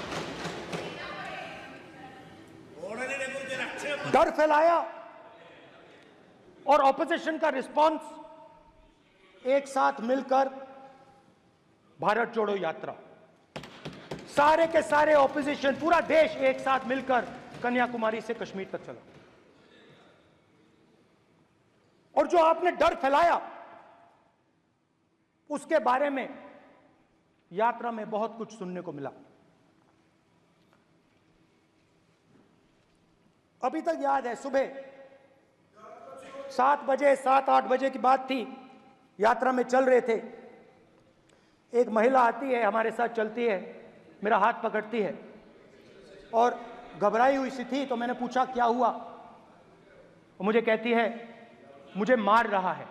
डर फैलाया और ऑपोजिशन का रिस्पांस एक साथ मिलकर भारत जोड़ो यात्रा, सारे के सारे ऑपोजिशन, पूरा देश एक साथ मिलकर कन्याकुमारी से कश्मीर तक चला। और जो आपने डर फैलाया उसके बारे में यात्रा में बहुत कुछ सुनने को मिला। अभी तक याद है, सुबह 7 बजे 7-8 बजे की बात थी, यात्रा में चल रहे थे, एक महिला आती है, हमारे साथ चलती है, मेरा हाथ पकड़ती है और घबराई हुई सी थी। तो मैंने पूछा क्या हुआ, और मुझे कहती है मुझे मार रहा है,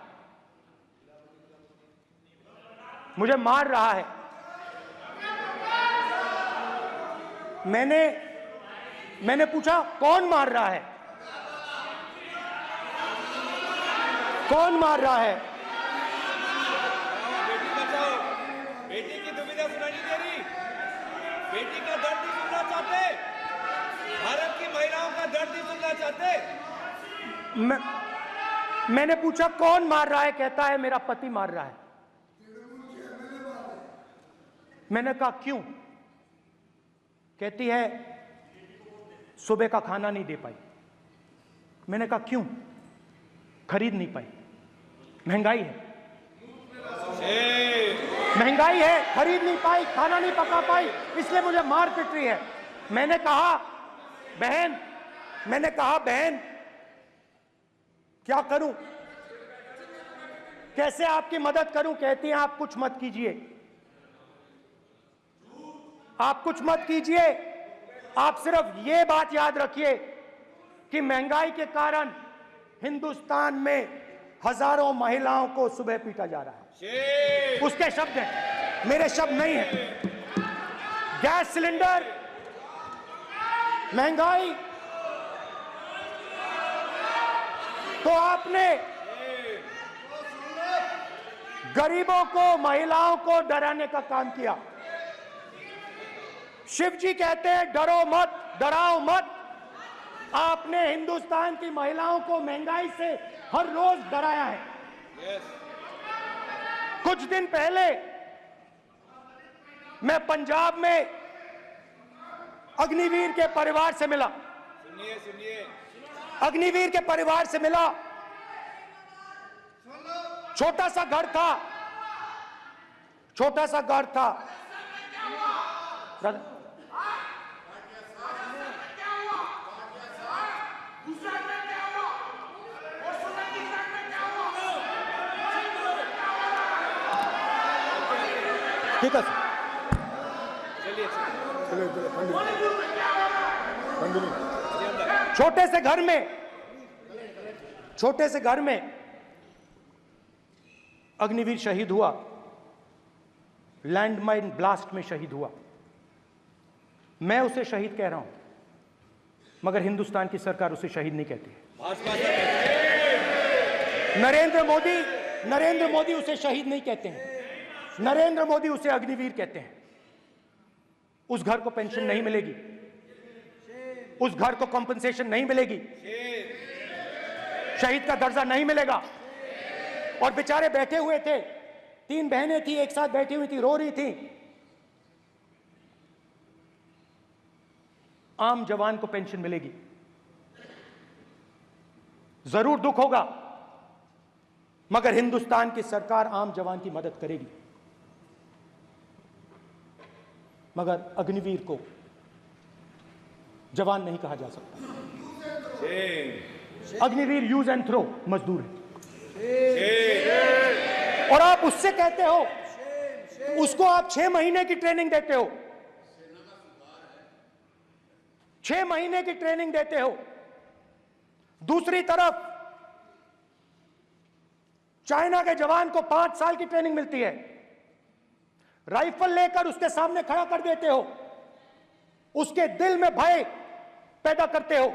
मुझे मार रहा है। मैंने पूछा कौन मार रहा है, कौन मार रहा है? बेटी बचाओ, बेटी की दुविधा सुनाई दे रही, बेटी का दर्द नहीं सुनना चाहते, भारत की महिलाओं का दर्द नहीं सुनना चाहते। मैंने पूछा कौन मार रहा है, कहता है मेरा पति मार रहा है। मैंने कहा क्यों? कहती है सुबह का खाना नहीं दे पाई। मैंने कहा क्यों? खरीद नहीं पाई, महंगाई है, महंगाई है, खरीद नहीं पाई, खाना नहीं पका पाई, इसलिए मुझे मार पिट रही है। मैंने कहा बहन क्या करूं, कैसे आपकी मदद करूं? कहती हैं आप कुछ मत कीजिए, आप कुछ मत कीजिए, आप सिर्फ ये बात याद रखिए कि महंगाई के कारण हिंदुस्तान में हजारों महिलाओं को सुबह पीटा जा रहा है। उसके शब्द हैं, मेरे शब्द नहीं हैं। गैस सिलेंडर, महंगाई, तो आपने गरीबों को, महिलाओं को डराने का काम किया। शिव जी कहते हैं डरो मत, डराओ मत। आपने हिंदुस्तान की महिलाओं को महंगाई से हर रोज डराया है। कुछ दिन पहले मैं पंजाब में अग्निवीर के परिवार से मिला। सुनिए अग्निवीर के परिवार से मिला। छोटा सा घर था, छोटा सा घर था। ठीक है छोटे से घर में अग्निवीर शहीद हुआ, लैंडमाइन ब्लास्ट में शहीद हुआ। मैं उसे शहीद कह रहा हूं, मगर हिंदुस्तान की सरकार उसे शहीद नहीं कहती। नरेंद्र मोदी उसे शहीद नहीं कहते हैं। नरेंद्र मोदी उसे अग्निवीर कहते हैं। उस घर को पेंशन नहीं मिलेगी, उस घर को कॉम्पनसेशन नहीं मिलेगी, शहीद का दर्जा नहीं मिलेगा। और बेचारे बैठे हुए थे, 3 बहनें थी, एक साथ बैठी हुई थी, रो रही थी। आम जवान को पेंशन मिलेगी, जरूर दुख होगा, मगर हिंदुस्तान की सरकार आम जवान की मदद करेगी। मगर अग्निवीर को जवान नहीं कहा जा सकता। अग्निवीर यूज एंड थ्रो मजदूर है। और आप उससे कहते हो, उसको आप 6 महीने की ट्रेनिंग देते हो, 6 महीने की ट्रेनिंग देते हो। दूसरी तरफ चाइना के जवान को 5 साल की ट्रेनिंग मिलती है। राइफल लेकर उसके सामने खड़ा कर देते हो, उसके दिल में भय पैदा करते हो।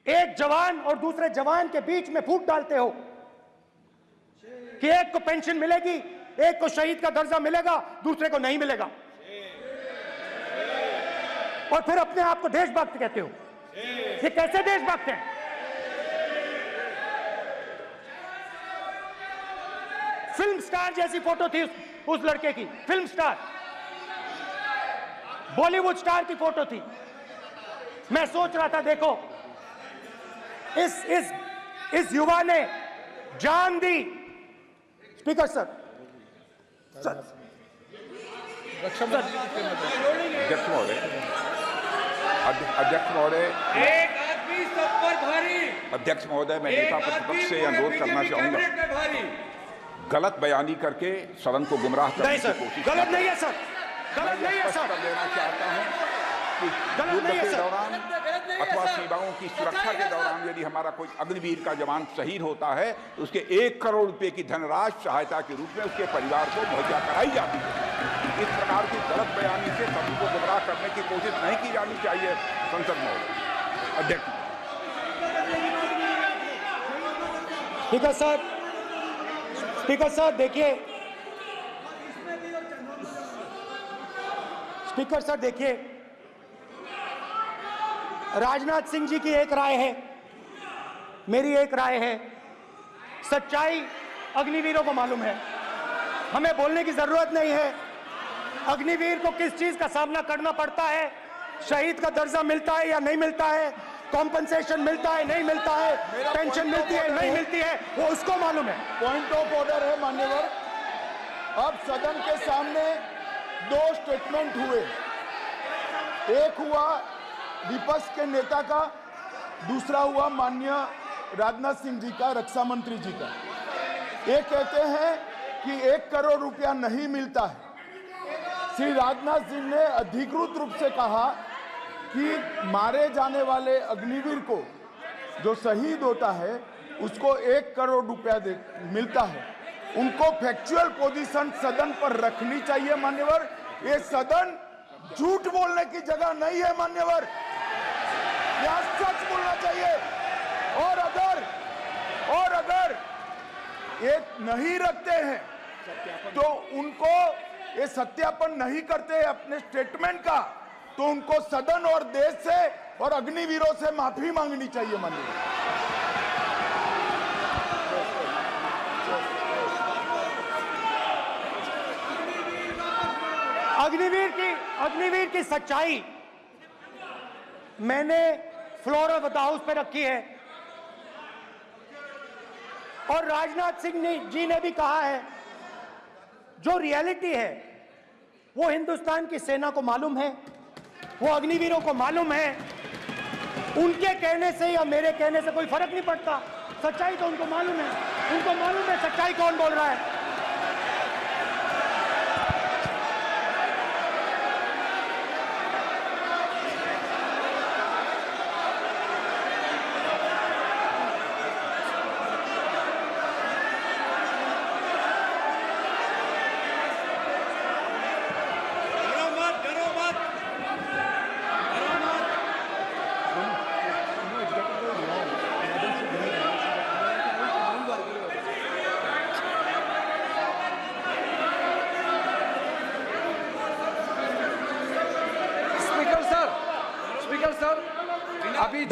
एक जवान और दूसरे जवान के बीच में फूट डालते हो कि एक को पेंशन मिलेगी, एक को शहीद का दर्जा मिलेगा, दूसरे को नहीं मिलेगा। और फिर अपने आप को देशभक्त कहते हो। ये कैसे देशभक्त हैं? फिल्म स्टार जैसी फोटो थी उस लड़के की, फिल्म स्टार, बॉलीवुड स्टार की फोटो थी। मैं सोच रहा था, देखो इस युवा ने जान दी। स्पीकर सर, अध्यक्ष महोदय, एक आदमी सब पर भारी। अध्यक्ष महोदय, मैं नेता प्रतिपक्ष से अनुरोध करना चाहूंगा, गलत बयानी करके सदन को गुमराह करने की कोशिश गलत नहीं है सर, गलत नहीं है सर, कर देना चाहता हूं कि युद्ध के दौरान अथवा सीमाओं की सुरक्षा के दौरान यदि हमारा कोई अग्निवीर का जवान शहीद होता है तो उसके 1 करोड़ रुपए की धनराशि सहायता के रूप में उसके परिवार को मुहैया कराई जाती है। इस प्रकार की गलत बयानी से सभी को गुमराह करने की कोशिश नहीं की जानी चाहिए। संसद महोदय, अध्यक्ष। स्पीकर सर, स्पीकर सर देखिए, स्पीकर सर देखिए, राजनाथ सिंह जी की एक राय है, मेरी एक राय है। सच्चाई अग्निवीरों को मालूम है, हमें बोलने की जरूरत नहीं है। अग्निवीर को किस चीज का सामना करना पड़ता है, शहीद का दर्जा मिलता है या नहीं मिलता है, कॉम्पनसेशन मिलता है नहीं मिलता है, पेंशन मिलती है नहीं मिलती है, वो उसको मालूम है। पॉइंट ऑफ ऑर्डर है मान्यवर। अब सदन के सामने 2 स्टेटमेंट हुए, एक हुआ विपक्ष के नेता का, दूसरा हुआ माननीय राजनाथ सिंह जी का, रक्षा मंत्री जी का। ये कहते हैं कि 1 करोड़ रुपया नहीं मिलता है। श्री राजनाथ सिंह ने अधिकृत रूप से कहा कि मारे जाने वाले अग्निवीर को जो शहीद होता है उसको 1 करोड़ रुपया मिलता है। उनको फैक्चुअल पोजीशन सदन पर रखनी चाहिए मान्यवर। ये सदन झूठ बोलने की जगह नहीं है मान्यवर, यह सच बोलना चाहिए। और अगर ये नहीं रखते हैं तो उनको ये सत्यापन नहीं करते अपने स्टेटमेंट का, तो उनको सदन और देश से और अग्निवीरों से माफी मांगनी चाहिए माननीय। अग्निवीर की सच्चाई मैंने फ्लोर ऑफ द हाउस पे रखी है और राजनाथ सिंह जी ने भी कहा है। जो रियलिटी है वो हिंदुस्तान की सेना को मालूम है, वो अग्निवीरों को मालूम है। उनके कहने से या मेरे कहने से कोई फर्क नहीं पड़ता, सच्चाई तो उनको मालूम है। उनको मालूम है सच्चाई कौन बोल रहा है। अभी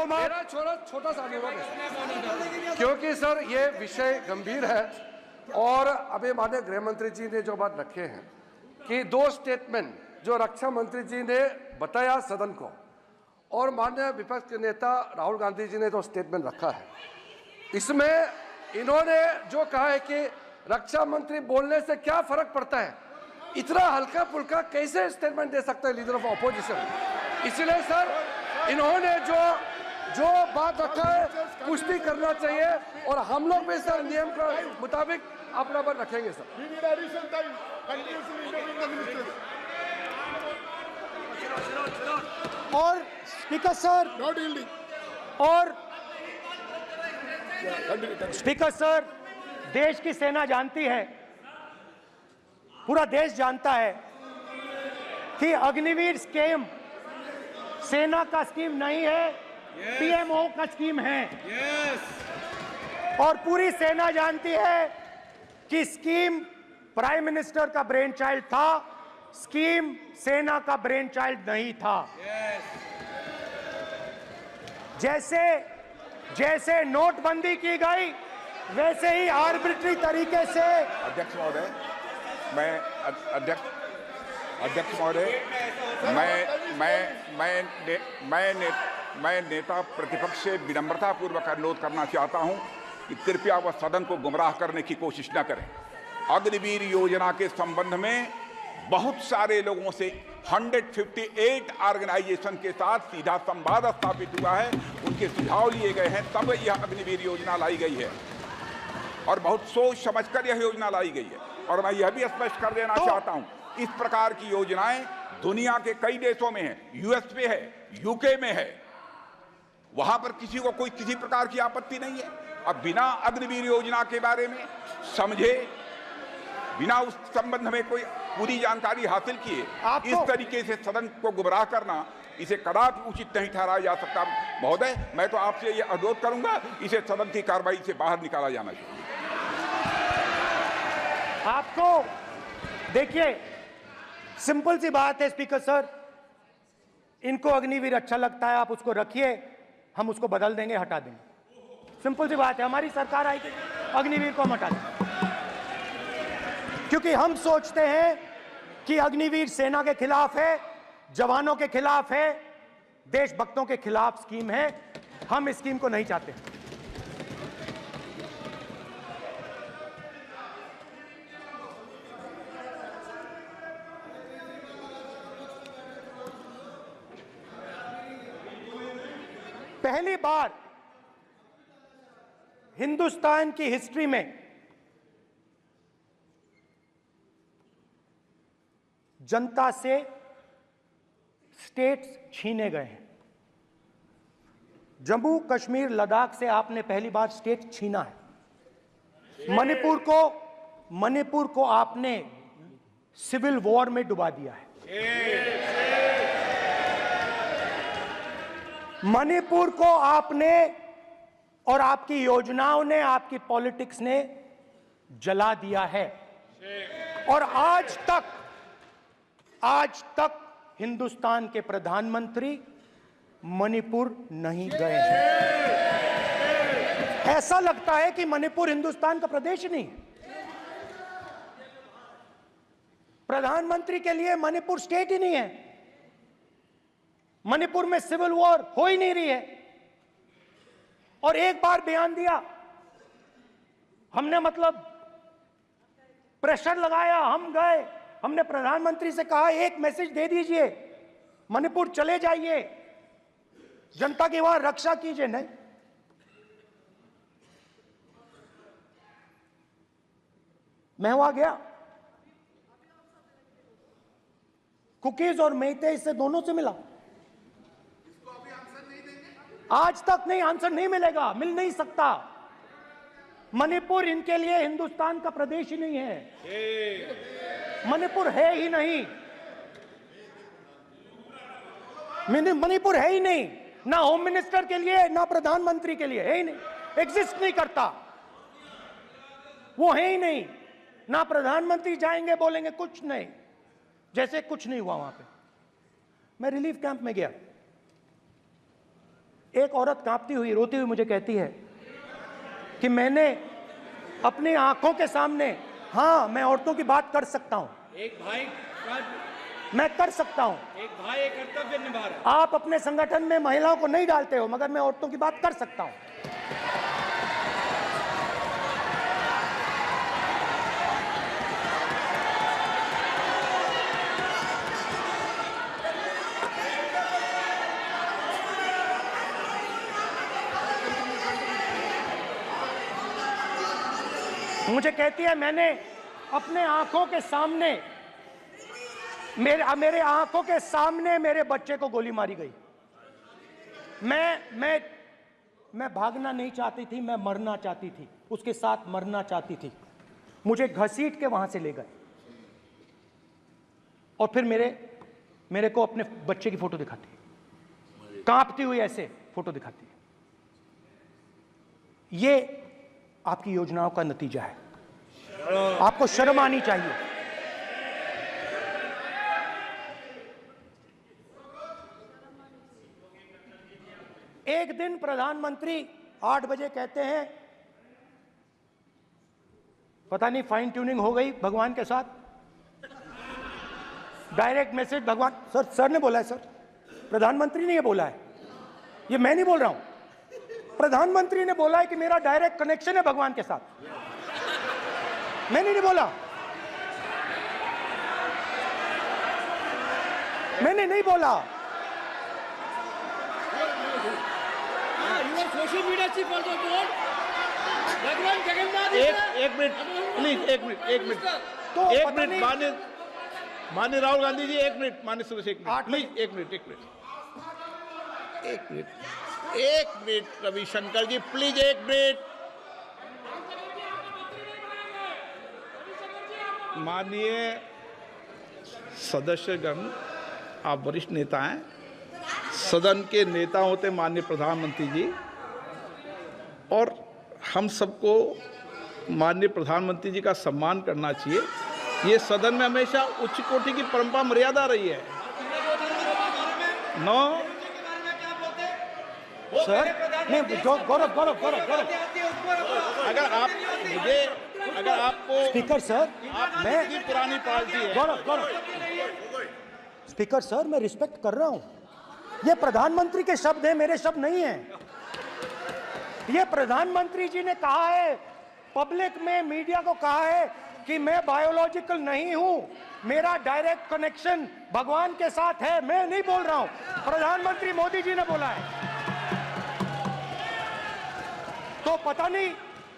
मेरा छोटा सा अनुरोध है, क्योंकि सर ये विषय गंभीर है और अभी माननीय गृह मंत्री जी ने जो बात रखे हैं कि 2 स्टेटमेंट जो रक्षा मंत्री जी ने बताया सदन को और माननीय विपक्ष के नेता राहुल गांधी जी ने जो स्टेटमेंट रखा है, इसमें इन्होंने जो कहा है कि रक्षा मंत्री बोलने से क्या फर्क पड़ता है, इतना हल्का फुल्का कैसे स्टेटमेंट दे सकते हैं लीडर ऑफ ऑपोजिशन। इसलिए सर इन्होंने जो बात रखा है पुष्टि करना चाहिए और हम लोग भी सर नियम के मुताबिक अपना बात रखेंगे सर। और स्पीकर सर स्पीकर सर, देश की सेना जानती है, पूरा देश जानता है कि अग्निवीर स्कीम सेना का स्कीम नहीं है, पीएमओ का स्कीम है। और पूरी सेना जानती है कि स्कीम प्राइम मिनिस्टर का ब्रेन चाइल्ड था, स्कीम सेना का ब्रेन चाइल्ड नहीं था। जैसे नोटबंदी की गई वैसे ही आर्बिट्री तरीके से। अध्यक्ष महोदय, अध्यक्ष महोदय, मैं नेता प्रतिपक्ष से विनम्रता पूर्वक अनुरोध करना चाहता हूं कि कृपया वह सदन को गुमराह करने की कोशिश न करें। अग्निवीर योजना के संबंध में बहुत सारे लोगों से 158 ऑर्गेनाइजेशन के साथ सीधा संवाद स्थापित हुआ है, उनके सुझाव लिए गए हैं, तब यह अग्निवीर योजना लाई गई है और बहुत सोच समझकर यह योजना लाई गई है। और मैं यह भी स्पष्ट कर देना चाहता हूं, इस प्रकार की योजनाएं दुनिया के कई देशों में है, यूएस में है, यूके में है, वहां पर किसी को कोई किसी प्रकार की आपत्ति नहीं है। अब बिना अग्निवीर योजना के बारे में समझे, बिना उस संबंध में कोई पूरी जानकारी हासिल किए इस तरीके से सदन को गुमराह करना, इसे कदापि उचित नहीं ठहराया जा सकता। महोदय, मैं तो आपसे यह अनुरोध करूंगा, इसे सदन की कार्रवाई से बाहर निकाला जाना चाहिए। आपको देखिए, सिंपल सी बात है स्पीकर सर, इनको अग्निवीर अच्छा लगता है, आप उसको रखिए, हम उसको बदल देंगे, हटा देंगे। सिंपल सी बात है, हमारी सरकार आएगी, अग्निवीर को हम हटा देंगे, क्योंकि हम सोचते हैं कि अग्निवीर सेना के खिलाफ है, जवानों के खिलाफ है, देशभक्तों के खिलाफ स्कीम है। हम इस स्कीम को नहीं चाहते। पहली बार हिंदुस्तान की हिस्ट्री में जनता से स्टेट्स छीने गए हैं। जम्मू कश्मीर लद्दाख से आपने पहली बार स्टेट छीना है। मणिपुर को आपने सिविल वॉर में डुबा दिया है। मणिपुर को आपने और आपकी योजनाओं ने, आपकी पॉलिटिक्स ने जला दिया है। और आज तक हिंदुस्तान के प्रधानमंत्री मणिपुर नहीं गए हैं। ऐसा लगता है कि मणिपुर हिंदुस्तान का प्रदेश ही नहीं है। प्रधानमंत्री के लिए मणिपुर स्टेट ही नहीं है। मणिपुर में सिविल वॉर हो ही नहीं रही है। और एक बार बयान दिया हमने, मतलब प्रेशर लगाया, हम गए, हमने प्रधानमंत्री से कहा एक मैसेज दे दीजिए, मणिपुर चले जाइए, जनता की वहां रक्षा कीजिए। नहीं, मैं वहां गया, कुकीज और मेहते से दोनों से मिला। आज तक नहीं, आंसर नहीं मिलेगा, मिल नहीं सकता। मणिपुर इनके लिए हिंदुस्तान का प्रदेश ही नहीं है। मणिपुर है ही नहीं, मणिपुर है ही नहीं, ना होम मिनिस्टर के लिए ना प्रधानमंत्री के लिए, है ही नहीं, एग्जिस्ट नहीं करता, वो है ही नहीं। ना प्रधानमंत्री जाएंगे बोलेंगे कुछ नहीं, जैसे कुछ नहीं हुआ वहां पे। मैं रिलीफ कैंप में गया, एक औरत कांपती हुई, रोती हुई मुझे कहती है कि मैंने अपनी आंखों के सामने, हाँ मैं औरतों की बात कर सकता हूं, एक भाई मैं कर सकता हूं, एक भाई एक कर्तव्य निभा रहा। आप अपने संगठन में महिलाओं को नहीं डालते हो, मगर मैं औरतों की बात कर सकता हूं। मुझे कहती है मैंने अपने आंखों के सामने, मेरे आंखों के सामने मेरे बच्चे को गोली मारी गई। मैं भागना नहीं चाहती थी, मैं मरना चाहती थी, उसके साथ मरना चाहती थी। मुझे घसीट के वहां से ले गए और फिर मेरे को अपने बच्चे की फोटो दिखाती है, कांपती हुई ऐसे फोटो दिखाती है। ये आपकी योजनाओं का नतीजा है। आपको शर्म आनी चाहिए। एक दिन प्रधानमंत्री 8 बजे कहते हैं, पता नहीं फाइन ट्यूनिंग हो गई भगवान के साथ, डायरेक्ट मैसेज भगवान, सर ने बोला है, सर प्रधानमंत्री ने ये बोला है, ये मैं नहीं बोल रहा हूं, प्रधानमंत्री ने बोला है कि मेरा डायरेक्ट कनेक्शन है भगवान के साथ, मैंने नहीं बोला, मैंने नहीं बोला। Social media chief also told भगवान जगन्नाथ। एक मिनट प्लीज, एक मिनट तो एक मिनट माननीय राहुल गांधी जी, एक मिनट, माननीय सुरेश, एक मिनट प्लीज, एक मिनट रविशंकर जी प्लीज, एक मिनट। माननीय सदस्यगण, आप वरिष्ठ नेता हैं, सदन के नेता होते माननीय प्रधानमंत्री जी, और हम सबको माननीय प्रधानमंत्री जी का सम्मान करना चाहिए। ये सदन में हमेशा उच्च कोटि की परंपरा मर्यादा रही है। नो सर, नहीं, गौरव, अगर आपको स्पीकर सर, मैं पुरानी पार्टी है, गौरव स्पीकर सर, मैं रिस्पेक्ट कर रहा हूं। ये प्रधानमंत्री के शब्द हैं, मेरे शब्द नहीं हैं। ये प्रधानमंत्री जी ने कहा है, पब्लिक में, मीडिया को कहा है कि मैं बायोलॉजिकल नहीं हूं, मेरा डायरेक्ट कनेक्शन भगवान के साथ है। मैं नहीं बोल रहा हूं, प्रधानमंत्री मोदी जी ने बोला है। तो पता नहीं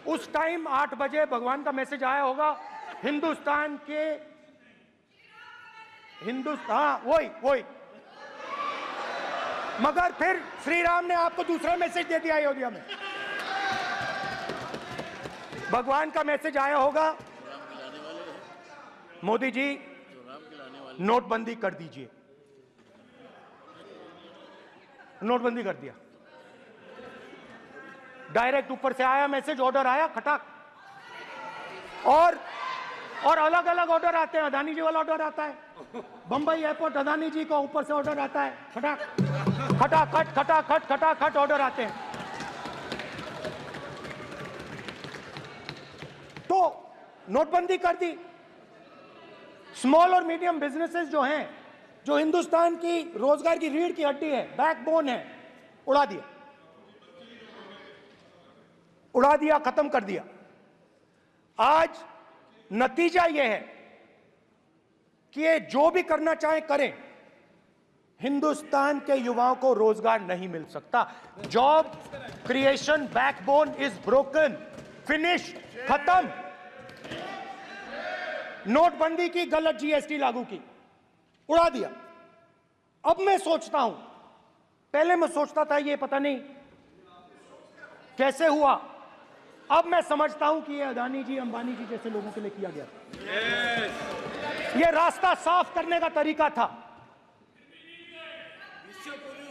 उस टाइम 8 बजे भगवान का मैसेज आया होगा, हिंदुस्तान, वही मगर फिर श्री राम ने आपको दूसरा मैसेज दे दिया अयोध्या में। भगवान का मैसेज आया होगा, मोदी जी नोटबंदी कर दीजिए। नोटबंदी कर दिया, डायरेक्ट ऊपर से आया मैसेज, ऑर्डर आया खटाक। और अलग अलग ऑर्डर आते हैं। अदानी जी वाला ऑर्डर आता है, बंबई एयरपोर्ट अदानी जी को ऊपर से ऑर्डर आता है, खटाक खटाखट खटाखट खटाखट ऑर्डर आते हैं। तो नोटबंदी कर दी। स्मॉल और मीडियम बिजनेसेस जो हैं, जो हिंदुस्तान की रोजगार की रीढ़ की हड्डी है, बैकबोन है, उड़ा दिया, उड़ा दिया, खत्म कर दिया। आज नतीजा यह है कि ये जो भी करना चाहे करें, हिंदुस्तान के युवाओं को रोजगार नहीं मिल सकता। Job creation backbone is broken, finish, खत्म। नोटबंदी की, गलत जीएसटी लागू की, उड़ा दिया। अब मैं सोचता हूं, पहले मैं सोचता था ये पता नहीं कैसे हुआ, अब मैं समझता हूं कि ये अदानी जी, अंबानी जी जैसे लोगों के लिए किया गया था। ये रास्ता साफ करने का तरीका था,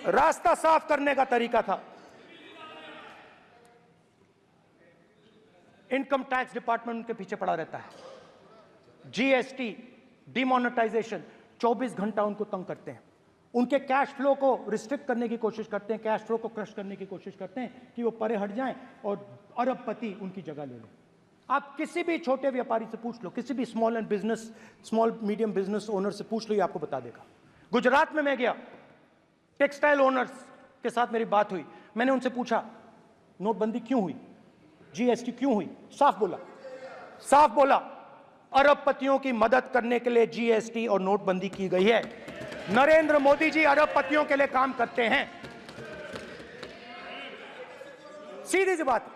रास्ता साफ करने का तरीका था। इनकम टैक्स डिपार्टमेंट उनके पीछे पड़ा रहता है। जीएसटी, डिमोनेटाइजेशन, 24 घंटा उनको तंग करते हैं। उनके कैश फ्लो को रिस्ट्रिक्ट करने की कोशिश करते हैं, कैश फ्लो को क्रश करने की कोशिश करते हैं कि वो परे हट जाएं और अरबपति उनकी जगह ले लें। आप किसी भी छोटे व्यापारी से पूछ लो, किसी भी स्मॉल मीडियम बिजनेस ओनर से पूछ लो, ये आपको बता देगा। गुजरात में मैं गया, टेक्सटाइल ओनर्स के साथ मेरी बात हुई। मैंने उनसे पूछा नोटबंदी क्यों हुई, जीएसटी क्यों हुई? साफ बोला अरबपतियों की मदद करने के लिए जीएसटी और नोटबंदी की गई है। नरेंद्र मोदी जी अरबपतियों के लिए काम करते हैं, सीधी सी बात।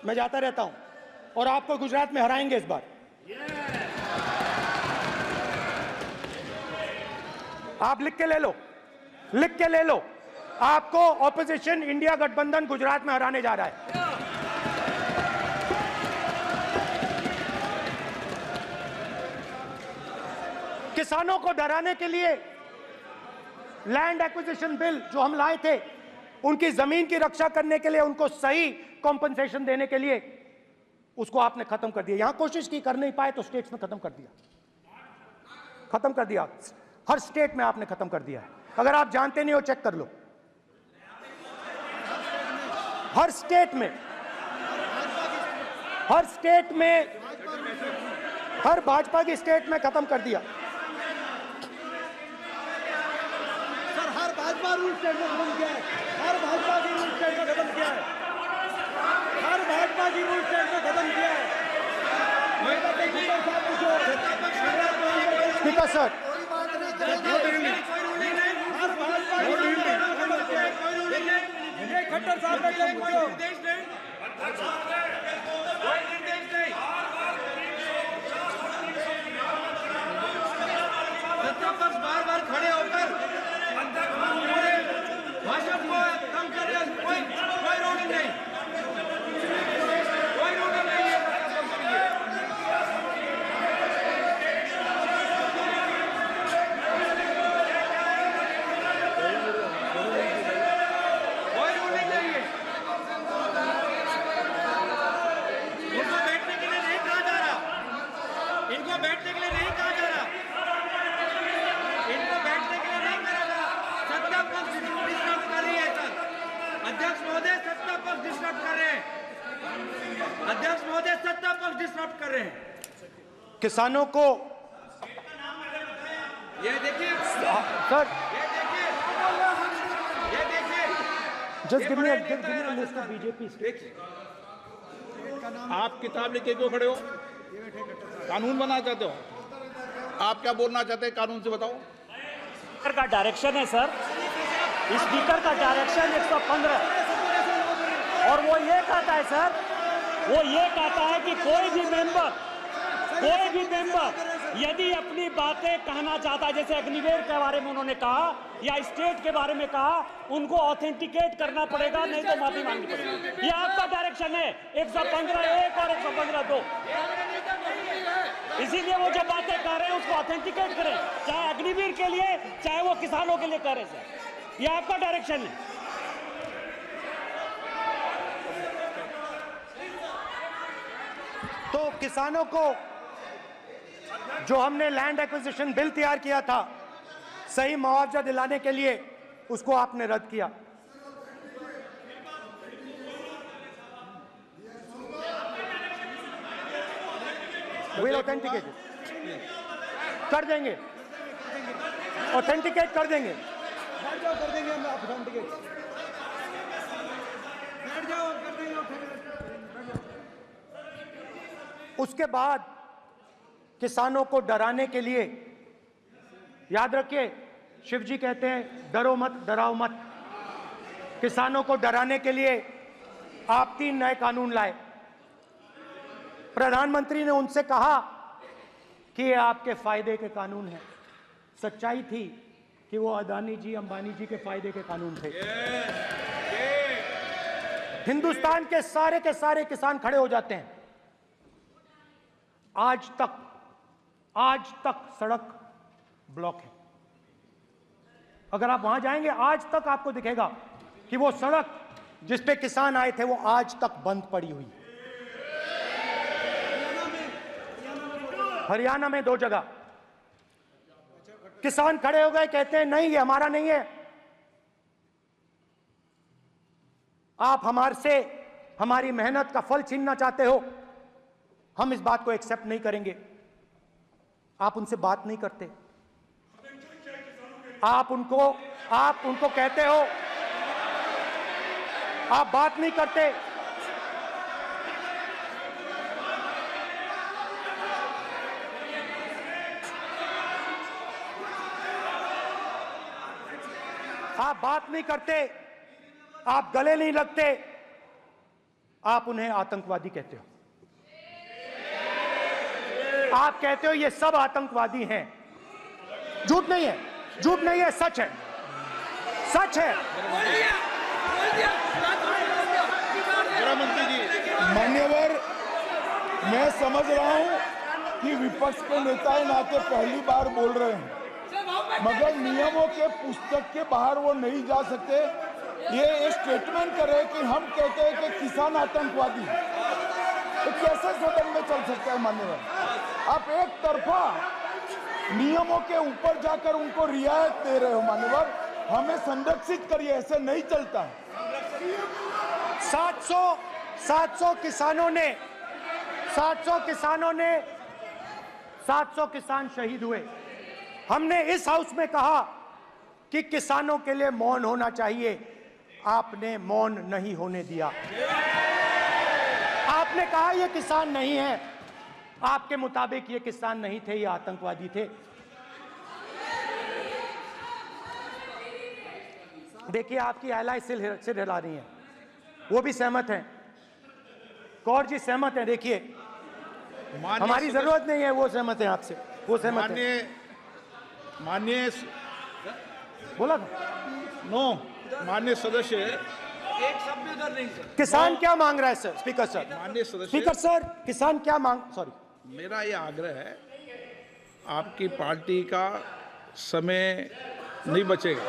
मैं जाता रहता हूं और आपको गुजरात में हराएंगे इस बार। आप लिख के ले लो, लिख के ले लो, आपको ऑपोजिशन इंडिया गठबंधन गुजरात में हराने जा रहा है। किसानों को डराने के लिए लैंड एक्विजिशन बिल जो हम लाए थे, उनकी जमीन की रक्षा करने के लिए, उनको सही कॉम्पनसेशन देने के लिए, उसको आपने खत्म कर दिया। यहां कोशिश की, कर नहीं पाए तो स्टेट्स में खत्म कर दिया, खत्म कर दिया। हर स्टेट में आपने खत्म कर दिया है। अगर आप जानते नहीं हो चेक कर लो, हर स्टेट में, हर भाजपा की स्टेट में खत्म कर दिया। सर हर भाजपा रूल स्टेट में खत्म किया है, हर भाजपा की रूल स्टेट में खत्म किया है, हर भाजपा की रूल स्टेट में खत्म किया है। स्पीकर सर, खट्टर साहब का कोई निर्देश नहीं, कोई निर्देश नहीं। सत्ता पक्ष बार खड़े होकर भाषण को कम कर रहे, कोई रूलिंग नहीं, कोई रूलिंग नहीं है। अध्यक्ष महोदय सत्ता पक्ष डिस्टर्ब कर रहे हैं। किसानों को ये देखिए सर, ये देखिए just give me a list of BJP. आप किताब लेके क्यों खड़े हो? कानून बनाना चाहते हो? आप क्या बोलना चाहते हैं, कानून से बताओ। स्पीकर का डायरेक्शन है सर, स्पीकर का डायरेक्शन 115, और वो ये कहता है सर, वो ये कहता है कि कोई भी मेंबर यदि अपनी बातें कहना चाहता है, जैसे अग्निवीर के बारे में उन्होंने कहा या स्टेट के बारे में कहा, उनको ऑथेंटिकेट करना पड़ेगा, नहीं तो माफी मांगनी पड़ेगी। ये आपका डायरेक्शन है 115(1) और 115(2). इसीलिए वो जो बातें कह रहे हैं उसको ऑथेंटिकेट करें, चाहे अग्निवीर के लिए चाहे वो किसानों के लिए कह रहे हैं। सर, ये आपका डायरेक्शन है। तो किसानों को जो हमने लैंड एक्विजिशन बिल तैयार किया था सही मुआवजा दिलाने के लिए, उसको आपने रद्द किया। विल ऑथेंटिकेट कर देंगे, ऑथेंटिकेट कर देंगे, कर देंगे हम ऑथेंटिकेट, बैठ जाओ, कर देंगे ऑथेंटिकेट। उसके बाद किसानों को डराने के लिए, याद रखिए शिव जी कहते हैं डरो मत डराओ मत, किसानों को डराने के लिए आप 3 नए कानून लाए। प्रधानमंत्री ने उनसे कहा कि ये आपके फायदे के कानून हैं। सच्चाई थी कि वो अदानी जी अंबानी जी के फायदे के कानून थे। हिंदुस्तान के सारे किसान खड़े हो जाते हैं। आज तक सड़क ब्लॉक है। अगर आप वहां जाएंगे आज तक आपको दिखेगा कि वो सड़क जिस पे किसान आए थे वो आज तक बंद पड़ी हुई। हरियाणा में 2 जगह किसान खड़े हो गए, कहते हैं नहीं ये हमारा नहीं है, आप हमारे से हमारी मेहनत का फल छीनना चाहते हो, हम इस बात को एक्सेप्ट नहीं करेंगे। आप उनसे बात नहीं करते, आप उनको कहते हो, आप बात नहीं करते। आप बात नहीं करते, आप गले नहीं लगते, आप उन्हें आतंकवादी कहते हो। आप कहते हो ये सब आतंकवादी हैं। झूठ नहीं है, झूठ नहीं है, सच है, सच है। मान्यवर, मैं समझ रहा हूं कि विपक्ष के नेता नाते पहली बार बोल रहे हैं, मगर नियमों के पुस्तक के बाहर वो नहीं जा सकते। ये स्टेटमेंट करे कि हम कहते हैं कि किसान आतंकवादी, तो कैसे सदन में चल सकता है मान्यवर? आप एक तरफा नियमों के ऊपर जाकर उनको रियायत दे रहे हो मान्यवर, हमें संरक्षित करिए, ऐसे नहीं चलता। 700 किसान शहीद हुए। हमने इस हाउस में कहा कि किसानों के लिए मौन होना चाहिए, आपने मौन नहीं होने दिया। आपने कहा ये किसान नहीं है, आपके मुताबिक ये किसान नहीं थे, ये आतंकवादी थे। देखिए आपकी एलाई सिर हिला रही है, वो भी सहमत हैं, कौर जी सहमत हैं। देखिए हमारी जरूरत नहीं है, वो सहमत हैं आपसे, वो सहमत हैं। माननीय बोला था नो, माननीय सदस्य, एक शब्द उधर नहीं सर। किसान क्या मांग रहा है सर? स्पीकर सर, माननीय सदस्य, स्पीकर सर, किसान क्या मांग, सॉरी, मेरा ये आग्रह है, आपकी पार्टी का समय नहीं बचेगा,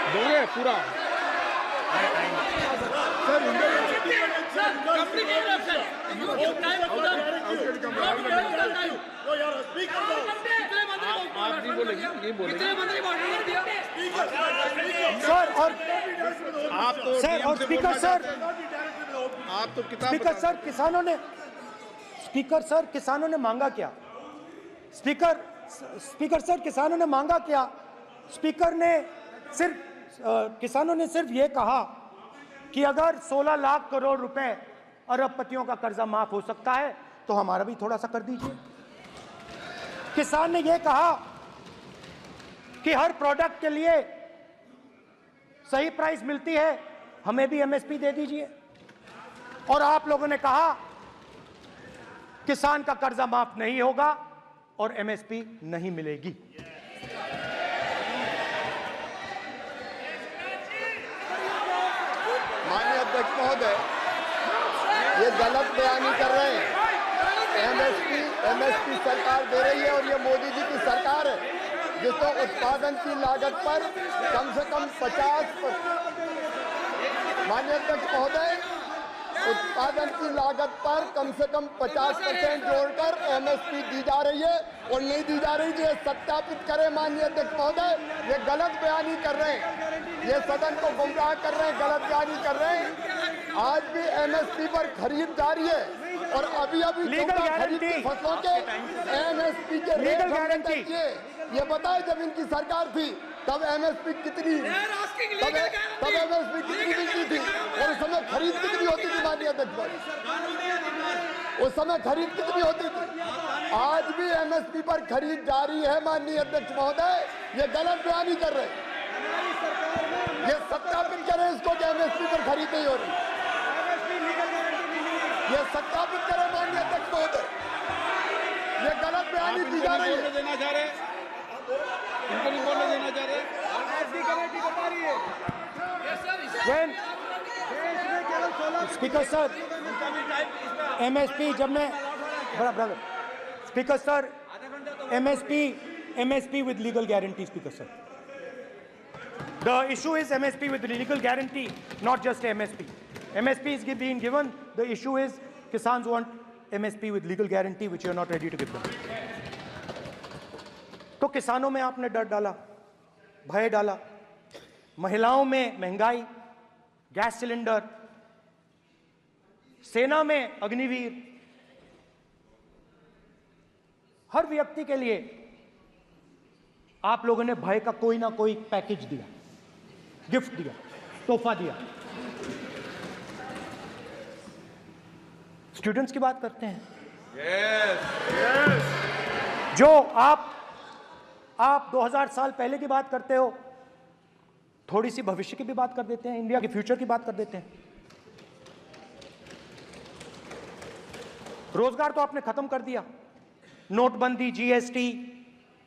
दोगे पूरा? आप नहीं बोलेंगे, ये बोलेंगे सर। और आप तो सर, और स्पीकर सर, आप तो किताब स्पीकर सर, किसानों ने मांगा क्या? स्पीकर सर, किसानों ने मांगा क्या? किसानों ने सिर्फ ये कहा कि अगर 16 लाख करोड़ रुपए अरबपतियों का कर्जा माफ हो सकता है तो हमारा भी थोड़ा सा कर दीजिए। किसान ने यह कहा कि हर प्रोडक्ट के लिए सही प्राइस मिलती है, हमें भी एमएसपी दे दीजिए। और आप लोगों ने कहा किसान का कर्जा माफ नहीं होगा और एमएसपी नहीं मिलेगी। माननीय अध्यक्ष महोदय, ये गलत बयानी कर रहे हैं। एमएसपी सरकार दे रही है और ये मोदी जी की सरकार है जिसको उत्पादन की लागत पर कम से कम 50%। माननीय अध्यक्ष महोदय, उत्पादन की लागत पर कम से कम 50% जोड़कर एमएसपी दी जा रही है और नहीं दी जा रही। ये सत्यापित करें माननीय अध्यक्ष महोदय, ये गलत बयानी कर रहे हैं, ये सदन को गुमराह कर रहे हैं, गलत बयानी कर रहे हैं। आज भी एमएसपी पर खरीद जारी है और अभी खरीद की फसलों के एमएसपी के रेट हमने तय किए। ये बताए जब इनकी सरकार थी तब एमएसपी कितनी मिलती थी और उस समय खरीद कितनी होती थी माननीय अध्यक्ष, उस समय खरीद कितनी होती थी। आज भी एमएसपी पर खरीद जारी है माननीय अध्यक्ष महोदय, ये गलत बयानी कर रहे हैं। ये सत्यापित करें इसको कि एमएसपी पर खरीद नहीं हो रही, ये सत्यापित करें माननीय अध्यक्ष महोदय, ये गलत बयानी दी जा रही है। देना चाह रहे इनको नहीं बोलने देना चाह रहे। स्पीकर सर, एमएसपी जब मैं brother speaker sir, MSP with legal guarantee. Speaker sir, the issue is MSP with legal guarantee, not just MSP. MSP is being given. The issue is Kisans want MSP with legal guarantee, which you are not ready to give them. तो किसानों में आपने डर डाला, भय डाला, महिलाओं में महंगाई, गैस सिलेंडर, सेना में अग्निवीर, हर व्यक्ति के लिए आप लोगों ने भय का कोई ना कोई पैकेज दिया, गिफ्ट दिया, तोहफा दिया। स्टूडेंट्स की बात करते हैं। जो आप 2000 साल पहले की बात करते हो, थोड़ी सी भविष्य की भी बात कर देते हैं, इंडिया के फ्यूचर की बात कर देते हैं। रोजगार तो आपने खत्म कर दिया, नोटबंदी, जीएसटी,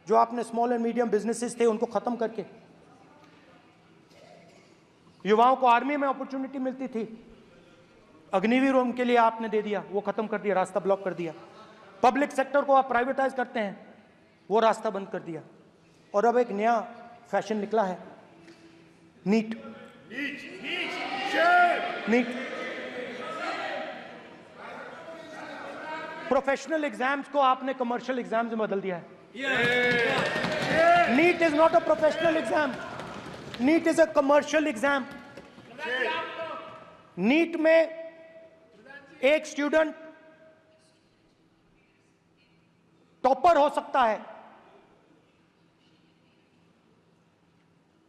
जो आपने स्मॉल एंड मीडियम बिजनेसेस थे उनको खत्म करके युवाओं को आर्मी में अपॉर्चुनिटी मिलती थी, अग्निवीर उनके लिए आपने दे दिया, वो खत्म कर दिया, रास्ता ब्लॉक कर दिया। पब्लिक सेक्टर को आप प्राइवेटाइज करते हैं, वो रास्ता बंद कर दिया। और अब एक नया फैशन निकला है, नीट। प्रोफेशनल एग्जाम्स को आपने कमर्शियल एग्जाम्स में बदल दिया है। NEET is not a professional exam, NEET is a commercial exam. NEET में एक स्टूडेंट टॉपर हो सकता है,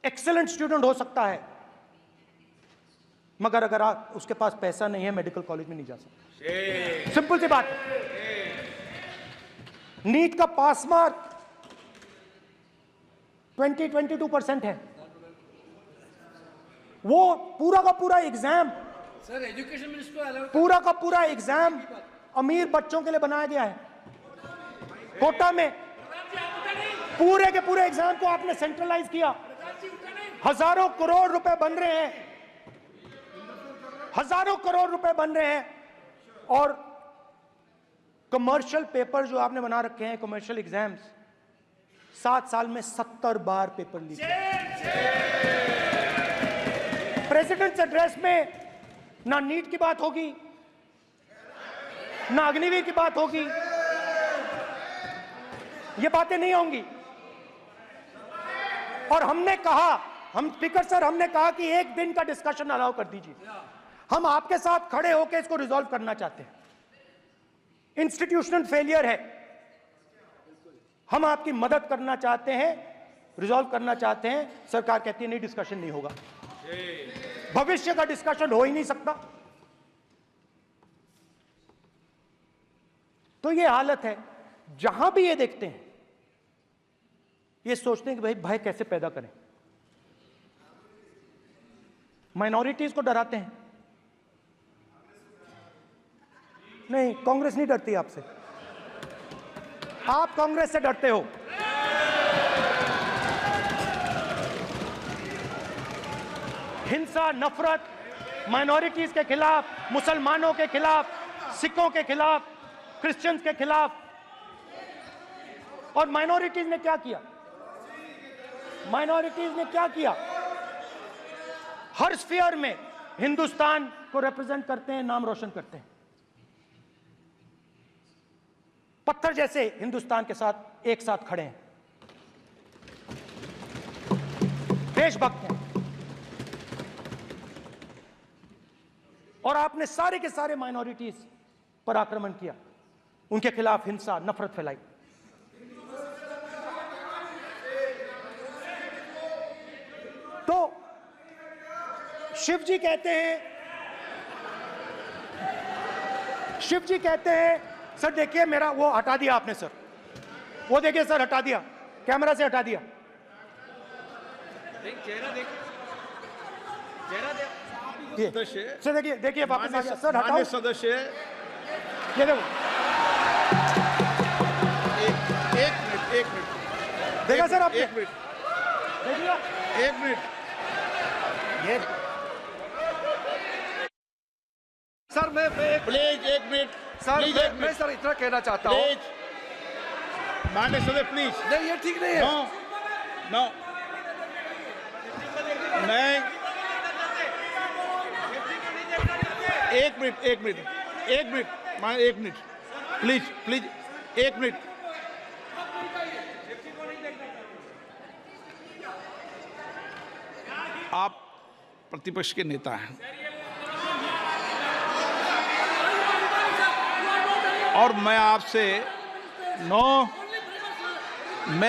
एक्सेलेंट स्टूडेंट हो सकता है, मगर अगर उसके पास पैसा नहीं है मेडिकल कॉलेज में नहीं जा सकता। सिंपल सी बात। नीट का पास मार्क 22% है। वो पूरा का पूरा एग्जाम, सर एजुकेशन मिनिस्टर पूरा का पूरा एग्जाम अमीर बच्चों के लिए बनाया गया है। कोटा में पूरे के पूरे एग्जाम को आपने सेंट्रलाइज किया। हजारों करोड़ रुपए बन रहे हैं, हजारों करोड़ रुपए बन रहे हैं। और कमर्शियल पेपर जो आपने बना रखे हैं, कमर्शियल एग्जाम्स, 7 साल में 70 बार पेपर लीक। प्रेसिडेंट्स एड्रेस में ना नीट की बात होगी, ना अग्निवीर की बात होगी, ये बातें नहीं होंगी। और हमने कहा, हम स्पीकर सर, हमने कहा कि एक दिन का डिस्कशन अलाउ कर दीजिए। हम आपके साथ खड़े होकर इसको रिजॉल्व करना चाहते हैं। इंस्टीट्यूशनल फेलियर है, हम आपकी मदद करना चाहते हैं, रिजॉल्व करना चाहते हैं। सरकार कहती है नहीं, डिस्कशन नहीं होगा, भविष्य का डिस्कशन हो ही नहीं सकता। तो ये हालत है। जहां भी ये देखते हैं, ये सोचते हैं कि भाई भय कैसे पैदा करें, माइनॉरिटीज को डराते हैं। नहीं, कांग्रेस नहीं डरती आपसे। आप कांग्रेस से डरते हो। हिंसा, नफरत, माइनॉरिटीज के खिलाफ, मुसलमानों के खिलाफ, सिखों के खिलाफ, क्रिश्चियंस के खिलाफ। और माइनॉरिटीज ने क्या किया? माइनॉरिटीज ने क्या किया? हर स्फीयर में हिंदुस्तान को रिप्रेजेंट करते हैं, नाम रोशन करते हैं। पत्थर जैसे हिंदुस्तान के साथ एक साथ खड़े हैं, देशभक्त हैं। और आपने सारे के सारे माइनॉरिटीज पर आक्रमण किया, उनके खिलाफ हिंसा, नफरत फैलाई। तो शिव जी कहते हैं, सर देखिए मेरा वो हटा दिया आपने सर, वो देखिए सर हटा दिया, कैमरा से हटा दिया। चेहरा देख, सर देखिए वापस आ गया सर, हटाओ सदस्य। ये देखो, एक मिनट देखा सर आपने? एक मिनट ये सर मैं प्लीज एक मिनट सर मैं सर इतना कहना चाहता हूँ, प्लीज माननीय सदस्य प्लीज। नहीं ये ठीक नहीं है। नो नहीं, एक मिनट माननीय, एक मिनट प्लीज एक मिनट। आप प्रतिपक्ष के नेता हैं और मैं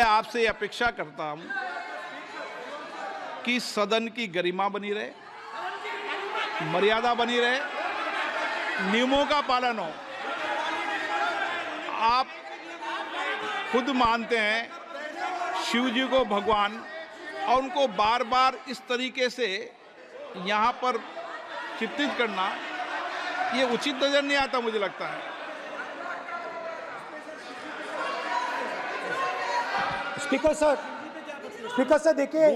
आपसे अपेक्षा करता हूं कि सदन की गरिमा बनी रहे, मर्यादा बनी रहे, नियमों का पालन हो। आप खुद मानते हैं शिव जी को भगवान, और उनको बार बार इस तरीके से यहाँ पर चित्रित करना ये उचित नजर नहीं आता, मुझे लगता है। स्पीकर सर देखिए,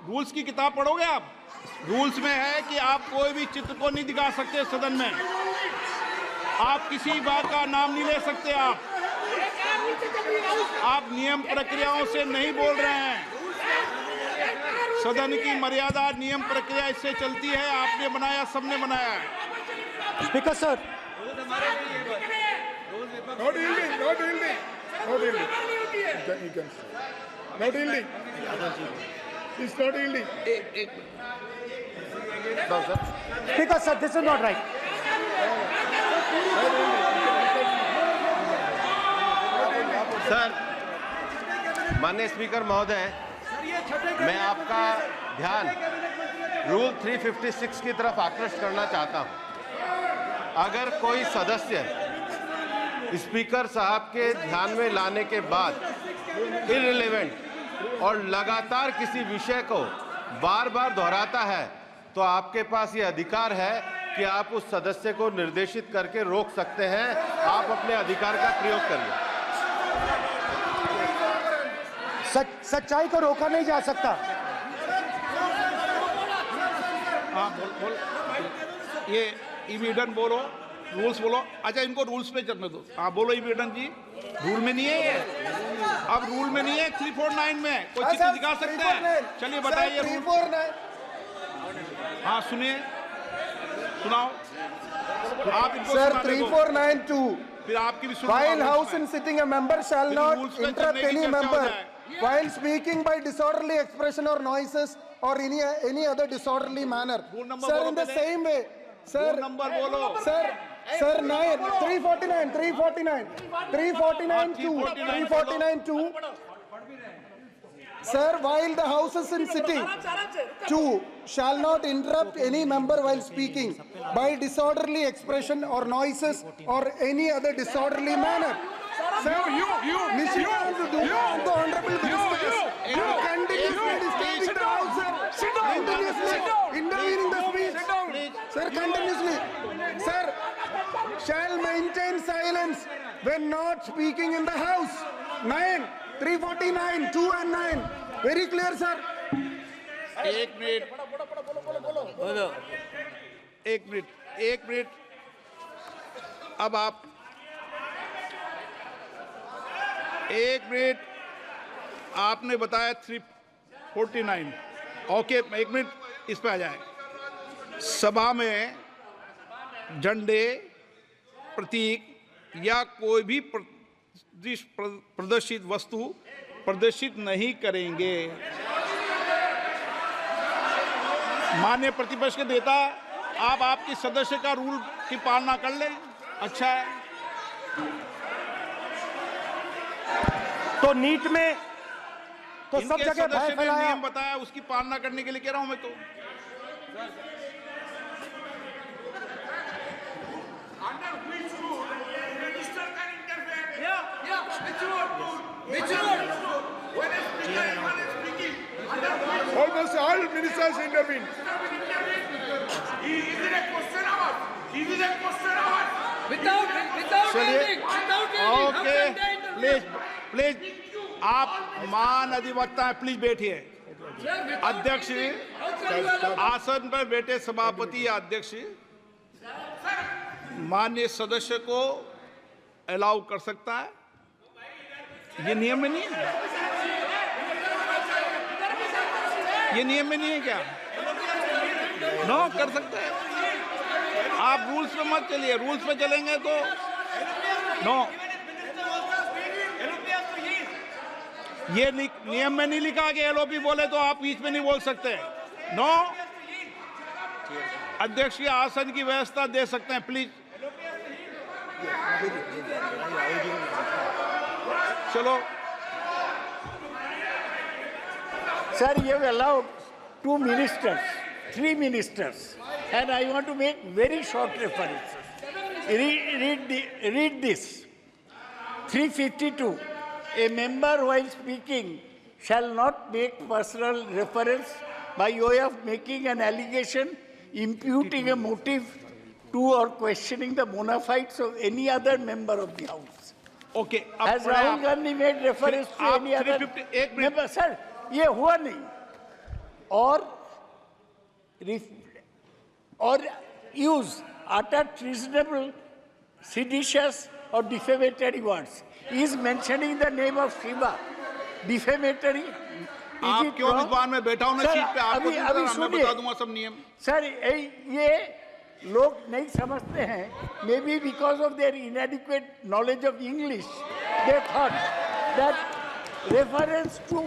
रूल्स की किताब पढ़ोगे आप? रूल्स में है कि आप कोई भी चित्र को नहीं दिखा सकते सदन में, आप किसी बात का नाम नहीं ले सकते, आप नियम प्रक्रियाओं से नहीं बोल रहे हैं। सदन की मर्यादा, नियम प्रक्रिया इससे चलती है, आपने बनाया, सबने बनाया है। Speaker sir, speaker sir, this is not right. Sir, माननीय स्पीकर महोदय, मैं आपका ध्यान रूल 356 की तरफ आकृष्ट करना चाहता हूं। अगर कोई सदस्य स्पीकर साहब के ध्यान में लाने के बाद इररिलेवेंट और लगातार किसी विषय को बार बार दोहराता है, तो आपके पास ये अधिकार है कि आप उस सदस्य को निर्देशित करके रोक सकते हैं। आप अपने अधिकार का प्रयोग करिए। सच्चाई को रोका नहीं जा सकता। हाँ बोल ये ईवीडन बोलो, रूल्स बोलो। अच्छा इनको रूल्स पे चलने दो। हाँ बोलो ईवीडन जी, रूल में नहीं है ये, अब रूल में नहीं है। 349 में कोई चित्र दिखा सकते हैं? चलिए बताइए रूल। हाँ सुनिए, सुनाओ आप इनको। सर 3492, फिर आपकी भी सुनो। While house in sitting, a member shall not interrupt any member while speaking by disorderly expression or noises or any other disorderly manner. Sir, in the same way, sir, number बोलो। Sir 349 Sir, while the house is in sitting, 2 shall not interrupt any member while speaking by disorderly expression or noises or any other disorderly manner. Sir, the honorable ministers continuously disturbing the house, sir. Continuously intervening the speech. Sir, continuously. Sir, shall maintain silence when not speaking in the house. 9, 349, 2 and 9. Very clear, sir. एक minute. अब आप 1 minute, आपने बताया 349। Okay, 1 minute इस पे आ जाए। सभा में झंडे, प्रतीक या कोई भी प्रदर्शित वस्तु प्रदर्शित नहीं करेंगे। माननीय प्रतिपक्ष के नेता, आप आपकी सदस्य का रूल की पालना कर लें, अच्छा है। तो नीट में तो सब इनके जगह सदस्य भय ने फैलाया। नियम बताया, उसकी पालना करने के लिए कह रहा हूं मैं तो। Almost all ministers intervene. Is it a question hour? Is it a question hour? Without ending. Okay, please आप मान अधिवक्ता हैं, प्लीज बैठिए। अध्यक्ष, आसन पर बैठे सभापति या अध्यक्ष माननीय सदस्य को अलाउ कर सकता है। ये नियम में नहीं है, ये नियम में नहीं है क्या? नो, कर सकते हैं आप। रूल्स पे मत चलिए, रूल्स पे चलेंगे तो नो। ये नियम में नहीं लिखा कि एलओपी बोले तो आप बीच में नहीं बोल सकते। नो, अध्यक्ष के आसन की व्यवस्था दे सकते हैं, प्लीज। चलो Sir, you have allowed 2 ministers, 3 ministers, and I want to make very short references. Read this. 352. A member while speaking shall not make personal reference by way of making an allegation, imputing a motive to or questioning the bona fides of any other member of the House. Okay. Has Rahul Gandhi made reference to any other member? Sir, ये हुआ नहीं। or use utter treasonable, seditious or defamatory words. He is mentioning the name of Shiva. Defamatory. आप क्यों विद्वान में बैठा हूं ना सीट पे? आपको मैं बता दूंगा सब नियम। सर, ये लोग नहीं समझते हैं। Maybe because of their inadequate knowledge of English, they thought that reference to,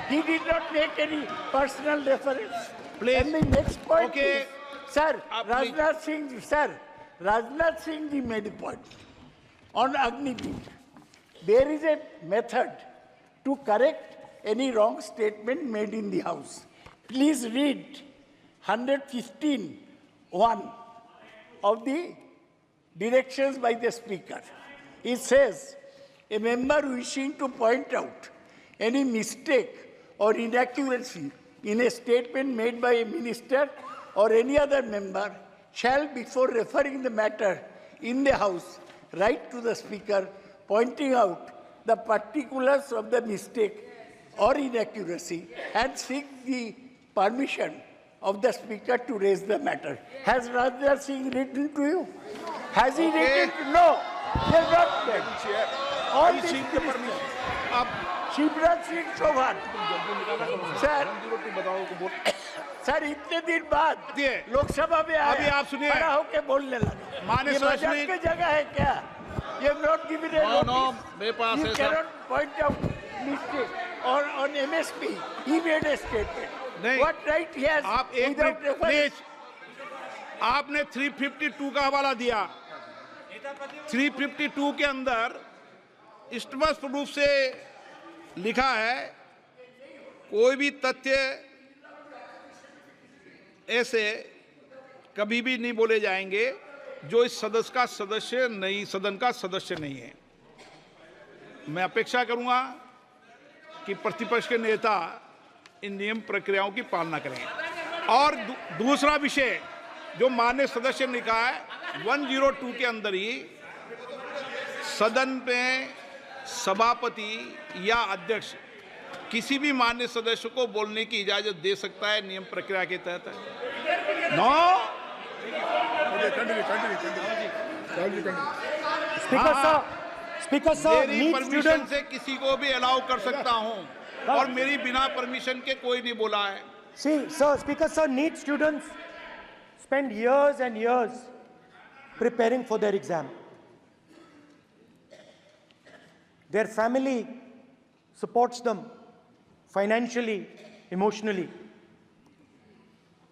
he did not make any personal reference. Please. And the next point Okay. is, sir, Rajnath Singh ji made a point on Agniveer. There is a method to correct any wrong statement made in the House. Please read 115(1) of the directions by the Speaker. It says, a member wishing to point out any mistake or inaccuracy in a statement made by a minister or any other member shall, before referring the matter in the House, write to the Speaker pointing out the particulars of the mistake or inaccuracy and seek the permission of the Speaker to raise the matter. Has Rajnath Singh written to you? Has he written? No. He has not done. All these ministers. Shivraj Singh Chouhan sir इतने दिन बाद लोकसभा में अभी आप सुनिए, खड़ा होकर बोलने लगा। माननीय मजाक की जगह है क्या? You have not given a notice. मेरे पास You है cannot point out mistake. Or on MSP, he made a statement. नहीं, What right he has? आप एक without मिनट प्लीज। आपने 352 का हवाला दिया। 352 के अंदर स्पष्ट रूप से लिखा है, कोई भी तथ्य ऐसे कभी भी नहीं बोले जाएंगे जो इस सदन का सदस्य नहीं है। मैं अपेक्षा करूंगा कि प्रतिपक्ष के नेता इन नियम प्रक्रियाओं की पालना करें। और दूसरा विषय जो माननीय सदस्य ने कहा है, 102 के अंदर ही सदन में सभापति या अध्यक्ष किसी भी मान्य सदस्य को बोलने की इजाजत दे सकता है, नियम प्रक्रिया के तहत है। नो स्पीकर सर, मेरी परमिशन से किसी को भी अलाउ कर सकता हूं और मेरी बिना परमिशन के कोई नहीं बोला है। See, sir, Speaker sir, NEET students spend years and years preparing for their exam. Their family supports them financially, emotionally.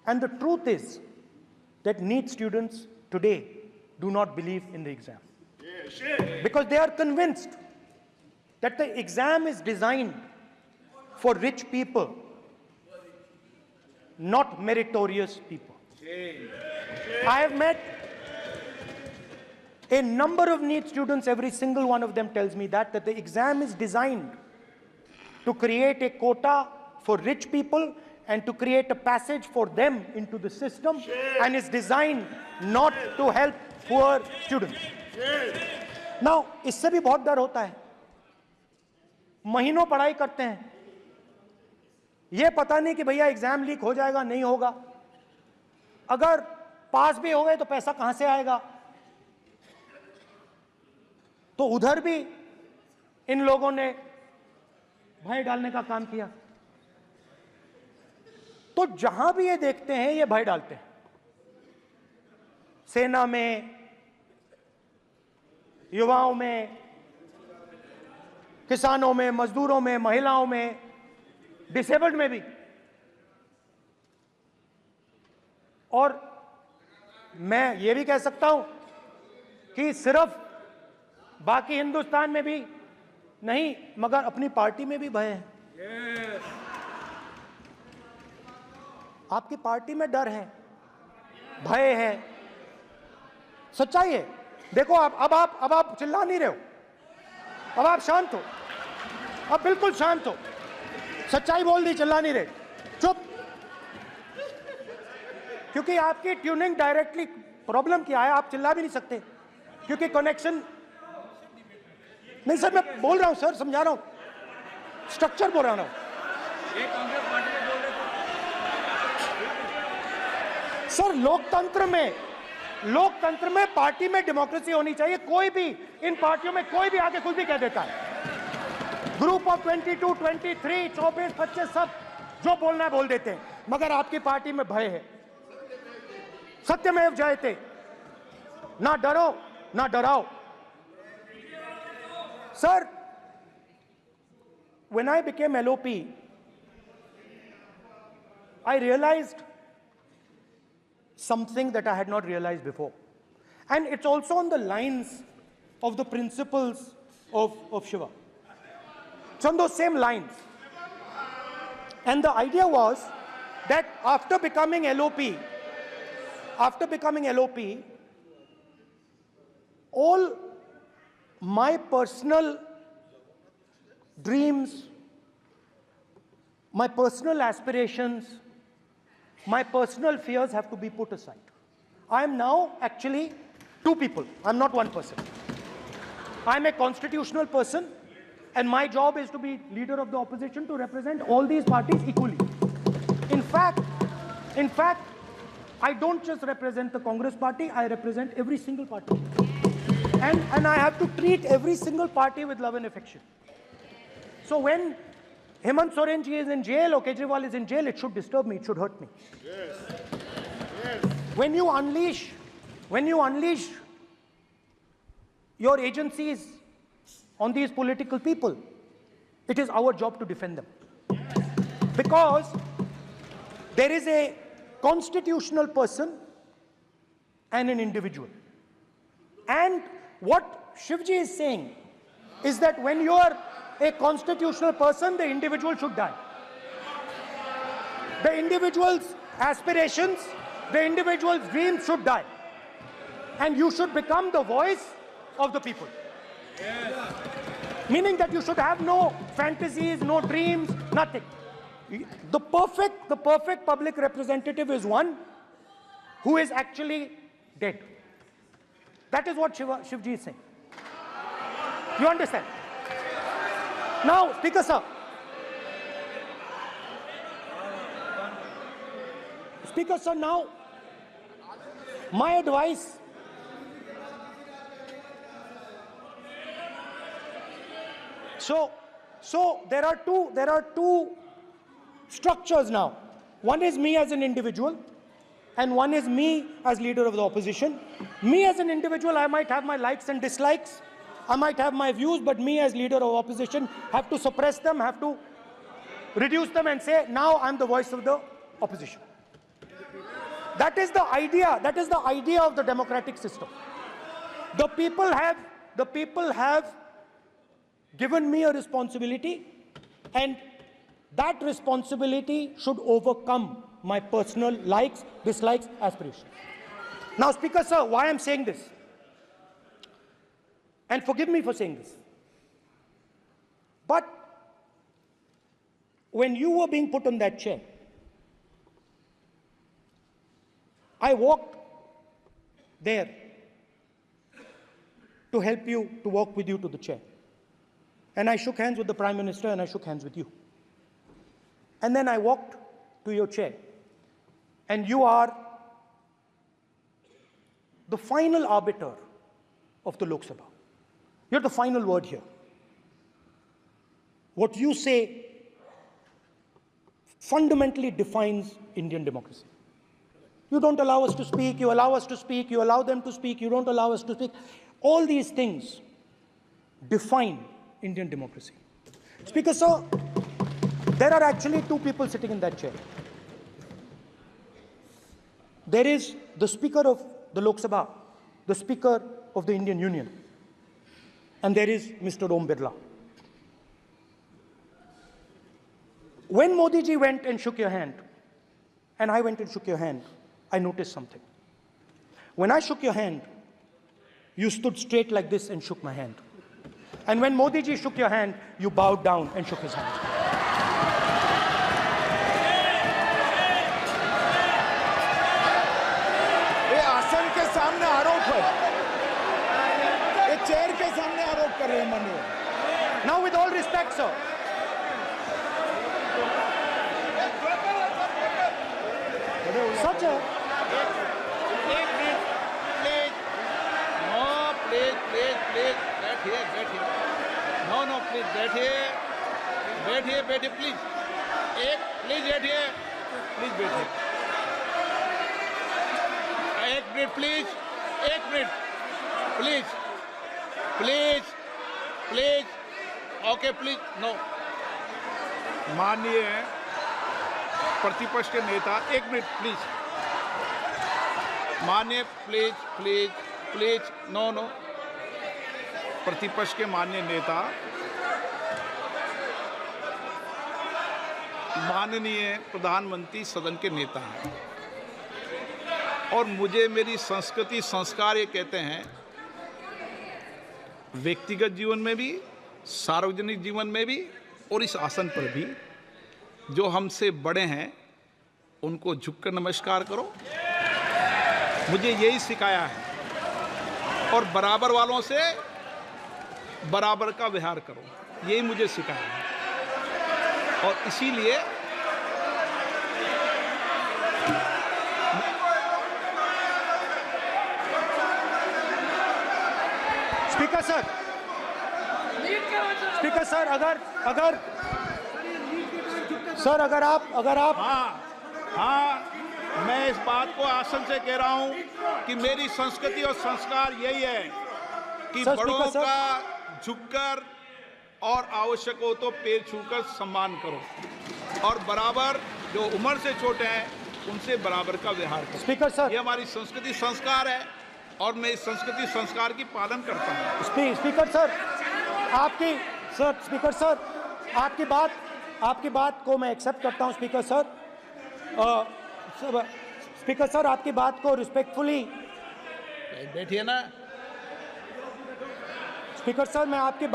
And the truth is that NEET students today do not believe in the exam. Because they are convinced that the exam is designed for rich people, not meritorious people. I have met a number of NEET students, every single one of them tells me that the exam is designed to create a quota for rich people and to create a passage for them into the system, and is designed not to help poor students. Now, इससे भी बहुत डर होता है। महीनों पढ़ाई करते हैं, ये पता नहीं कि भैया एग्जाम लीक हो जाएगा, नहीं होगा, अगर पास भी हो गए तो पैसा कहां से आएगा। तो उधर भी इन लोगों ने भय डालने का काम किया। तो जहां भी ये देखते हैं ये भय डालते हैं। सेना में, युवाओं में, किसानों में, मजदूरों में, महिलाओं में, डिसेबल्ड में भी। और मैं ये भी कह सकता हूं कि सिर्फ बाकी हिंदुस्तान में भी नहीं, मगर अपनी पार्टी में भी भय है। आपकी पार्टी में डर है, भय है, सच्चाई है। देखो अब आप चिल्ला नहीं रहे हो, अब आप शांत हो, अब बिल्कुल शांत हो, सच्चाई बोल दी, चिल्ला नहीं रहे, चुप। क्योंकि आपकी ट्यूनिंग डायरेक्टली, प्रॉब्लम क्या है, आप चिल्ला भी नहीं सकते क्योंकि कनेक्शन नहीं। सर मैं बोल रहा हूं सर, समझा रहा हूं, स्ट्रक्चर बोल रहा हूं। सर लोकतंत्र में पार्टी में डेमोक्रेसी होनी चाहिए। कोई भी इन पार्टियों में कोई भी आके कुछ भी कह देता है। ग्रुप ऑफ 22, 23, 24, 25 सब जो बोलना है बोल देते हैं, मगर आपकी पार्टी में भय है। सत्यमेव जयते, ना डरो ना डराओ। Sir, when I became LOP, I realized something that I had not realized before. And it's also on the lines of the principles of Shiva. It's on those same lines. And the idea was that after becoming LOP, all my personal dreams, my personal aspirations, my personal fears have to be put aside. I am now actually two people. I'm not one person. I'm a constitutional person, and my job is to be leader of the opposition, to represent all these parties equally. In fact, I don't just represent the Congress party, I represent every single party. And I have to treat every single party with love and affection. So when Hemant Soren ji is in jail or Kejriwal is in jail, it should disturb me, it should hurt me. Yes. Yes. When you unleash your agencies on these political people, it is our job to defend them. Yes. Because there is a constitutional person and an individual. And what Shivji is saying is that when you are a constitutional person, the individual should die. The individual's aspirations, the individual's dreams should die. And you should become the voice of the people. Yes. Meaning that you should have no fantasies, no dreams, nothing. The perfect public representative is one who is actually dead. That is what Shivji is saying. You understand? Now, Speaker sir. Speaker sir, now, my advice. So there are two structures now. One is me as an individual, and one is me as leader of the opposition. Me as an individual, I might have my likes and dislikes, I might have my views, but me as leader of opposition have to suppress them, have to reduce them and say, now I'm the voice of the opposition. That is the idea of the democratic system. The people have given me a responsibility, and that responsibility should overcome my personal likes, dislikes, aspirations. Now, Speaker sir, why I'm saying this, and forgive me for saying this, but when you were being put on that chair, I walked there to help you, to walk with you to the chair. And I shook hands with the Prime Minister, and I shook hands with you. And then I walked to your chair. And you are the final arbiter of the Lok Sabha. You're the final word here. What you say fundamentally defines Indian democracy. You don't allow us to speak, you allow us to speak, you allow them to speak, you don't allow us to speak. All these things define Indian democracy. Speaker sir, there are actually two people sitting in that chair. There is the Speaker of the Lok Sabha, the Speaker of the Indian Union, and there is Mr. Om Birla. When Modi ji went and shook your hand, and I went and shook your hand, I noticed something. When I shook your hand, you stood straight like this and shook my hand. And when Modi ji shook your hand, you bowed down and shook his hand. ये आसन के सामने आरोप है, ये chair के सामने आरोप कर रहे हैं माननीय। Now, with all respect, sir. Such a... बैठिए, प्लीज। प्लीज बैठिए, एक minute please, okay please, no. माननीय प्रतिपक्ष के नेता, एक मिनट प्लीज, माननीय प्लीज, नो। प्रतिपक्ष के माननीय नेता, माननीय प्रधानमंत्री सदन के नेता हैं, और मुझे मेरी संस्कृति संस्कार ये कहते हैं, व्यक्तिगत जीवन में भी, सार्वजनिक जीवन में भी, और इस आसन पर भी, जो हमसे बड़े हैं उनको झुककर नमस्कार करो। मुझे यही सिखाया है, और बराबर वालों से बराबर का व्यवहार करो, यही मुझे सिखाया है। और इसीलिए स्पीकर सर, अगर आप हाँ, मैं इस बात को आसन से कह रहा हूं कि मेरी संस्कृति और संस्कार यही है कि बड़ों का झुककर और आवश्यक हो तो पैर छूकर सम्मान करो, और बराबर जो उम्र से छोटे हैं उनसे बराबर का व्यवहार करो। स्पीकर सर, ये हमारी संस्कृति संस्कार है, और मैं इस संस्कृति संस्कार की पालन करता हूँ। स्पीकर सर, आपकी बात को मैं एक्सेप्ट करता हूँ। स्पीकर सर, आपकी बात को रिस्पेक्टफुली बैठिए ना। स्पीकर सर, मैं आपकी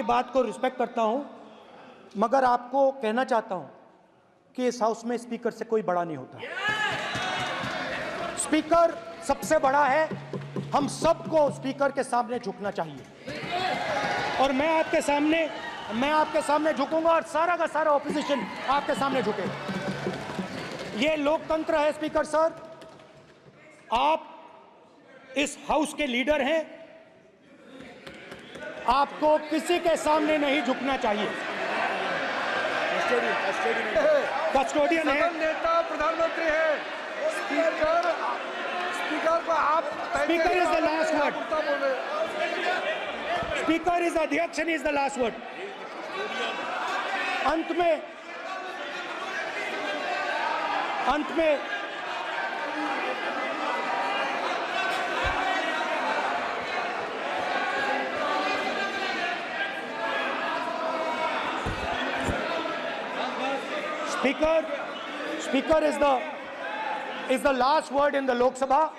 बात को रिस्पेक्ट करता हूं, मगर आपको कहना चाहता हूं कि इस हाउस में स्पीकर से कोई बड़ा नहीं होता। स्पीकर सबसे बड़ा है, हम सबको स्पीकर के सामने झुकना चाहिए। और मैं आपके सामने झुकूंगा और सारा का सारा ऑपोजिशन आपके सामने झुकेगा। ये लोकतंत्र है स्पीकर सर, आप इस हाउस के लीडर हैं, आपको किसी के सामने नहीं झुकना चाहिए। कस्टोडियन है, नेता प्रधानमंत्री है, स्पीकर को आप speaker is the last word, speaker is अध्यक्ष and is the last word. अंत में Speaker is the last word in the Lok Sabha,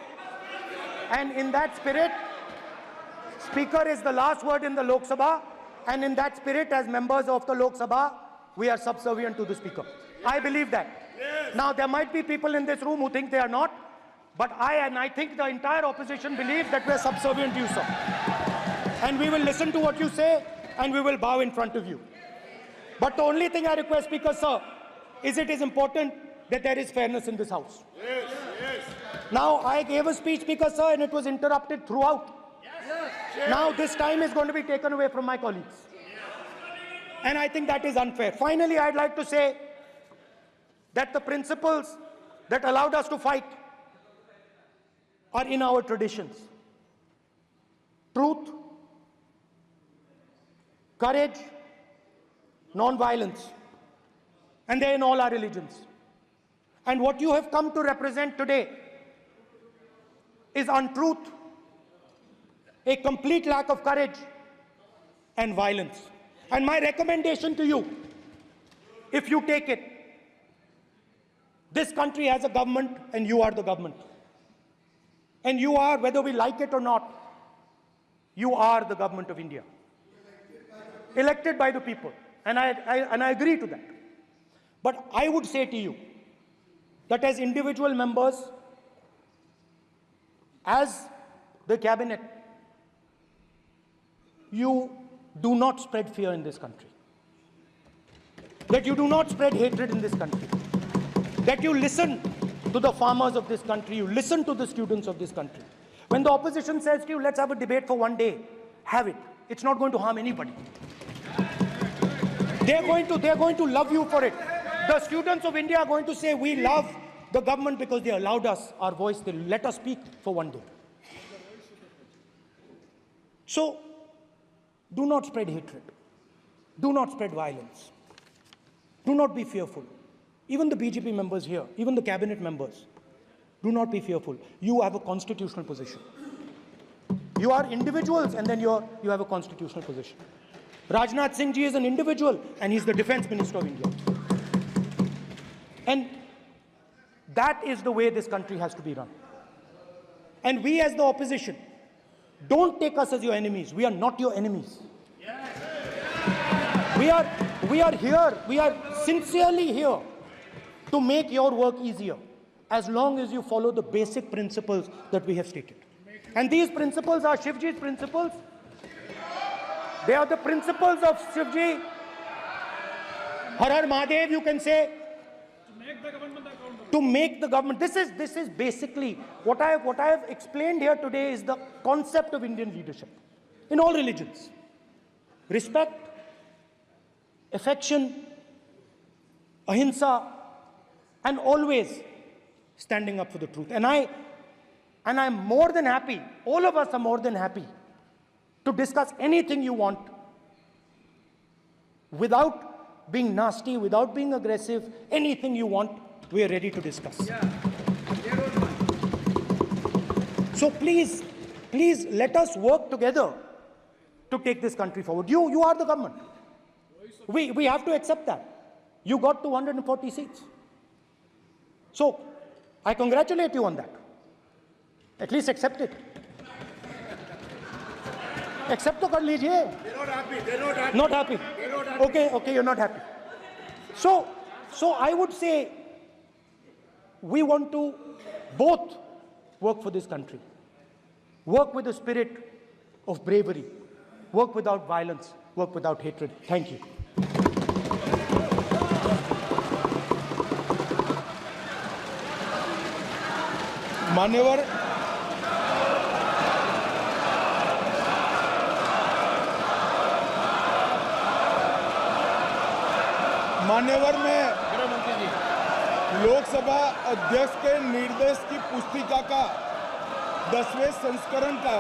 and in that spirit, Speaker is the last word in the Lok Sabha, and in that spirit, as members of the Lok Sabha, we are subservient to the Speaker. I believe that. Yes. Now, there might be people in this room who think they are not, but I think the entire opposition believes that we are subservient to you, sir. And we will listen to what you say, and we will bow in front of you. But the only thing I request, Speaker, sir, is it is important that there is fairness in this House. Yes, yes. Now, I gave a speech, Speaker, sir, and it was interrupted throughout. Yes. Now, this time is going to be taken away from my colleagues. And I think that is unfair. Finally, I'd like to say that the principles that allowed us to fight are in our traditions. Truth, courage, non-violence. And they're in all our religions. And what you have come to represent today is untruth, a complete lack of courage, and violence. And my recommendation to you, if you take it, this country has a government and you are the government. And you are, whether we like it or not, you are the government of India. Elected by the people. And I agree to that. But I would say to you that as individual members, as the cabinet, you do not spread fear in this country. That you do not spread hatred in this country. That you listen to the farmers of this country, you listen to the students of this country. When the opposition says to you, let's have a debate for one day, have it. It's not going to harm anybody. They're going to love you for it. The students of India are going to say, we love the government because they allowed us our voice, they let us speak for one day. So, do not spread hatred. Do not spread violence. Do not be fearful. Even the BJP members here, even the cabinet members, do not be fearful. You have a constitutional position. You are individuals and then you have a constitutional position. Rajnath Singh ji is an individual and he's the Defense Minister of India. And that is the way this country has to be run. And we as the opposition, don't take us as your enemies. We are not your enemies. We are here, we are sincerely here to make your work easier, as long as you follow the basic principles that we have stated. And these principles are Shivji's principles. They are the principles of Shivji. Har Har Mahadev, you can say. To make the government. This is basically what I have explained here today is the concept of Indian leadership in all religions. Respect, affection, ahimsa, and always standing up for the truth. And I'm more than happy, all of us are more than happy to discuss anything you want without being nasty, without being aggressive, anything you want, we are ready to discuss. So please let us work together to take this country forward. You are the government. We have to accept that. You got 240 seats. So I congratulate you on that. At least accept it. Accept to kar lijiye. They're not happy. They're not happy. Not happy. They're not happy. Okay, you're not happy. So I would say we want to both work for this country. Work with the spirit of bravery. work without violence, work without hatred. Thank you. मान्यवर में लोकसभा अध्यक्ष के निर्देश की पुस्तिका का 10वें संस्करण का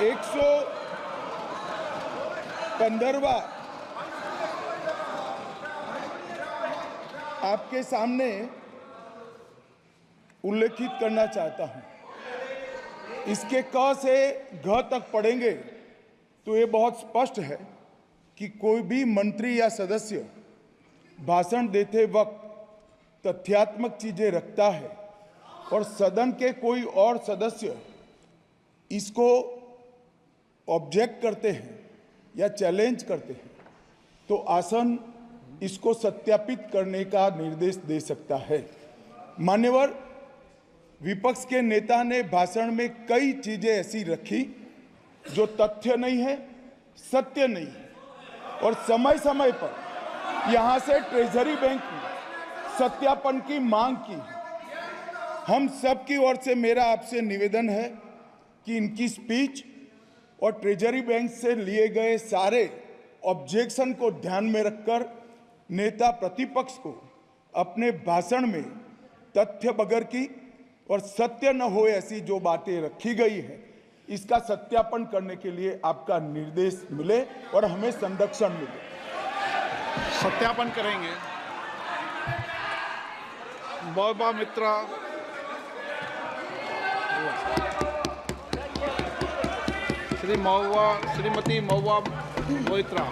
115वां आपके सामने उल्लेखित करना चाहता हूं। इसके क से घ तक पढ़ेंगे तो ये बहुत स्पष्ट है कि कोई भी मंत्री या सदस्य भाषण देते वक्त तथ्यात्मक चीजें रखता है और सदन के कोई और सदस्य इसको ऑब्जेक्ट करते हैं या चैलेंज करते हैं तो आसन इसको सत्यापित करने का निर्देश दे सकता है। मान्यवर, विपक्ष के नेता ने भाषण में कई चीजें ऐसी रखी जो तथ्य नहीं है, सत्य नहीं है और समय समय पर यहां से ट्रेजरी बैंक ने सत्यापन की मांग की है। हम सब की ओर से मेरा आपसे निवेदन है कि इनकी स्पीच और ट्रेजरी बैंक से लिए गए सारे ऑब्जेक्शन को ध्यान में रखकर नेता प्रतिपक्ष को अपने भाषण में तथ्य बगैर की और सत्य न हो ऐसी जो बातें रखी गई है इसका सत्यापन करने के लिए आपका निर्देश मिले और हमें संरक्षण मिले। सत्यापन करेंगे। मौबा मित्रा, श्रीमती मौबा मोइत्रा।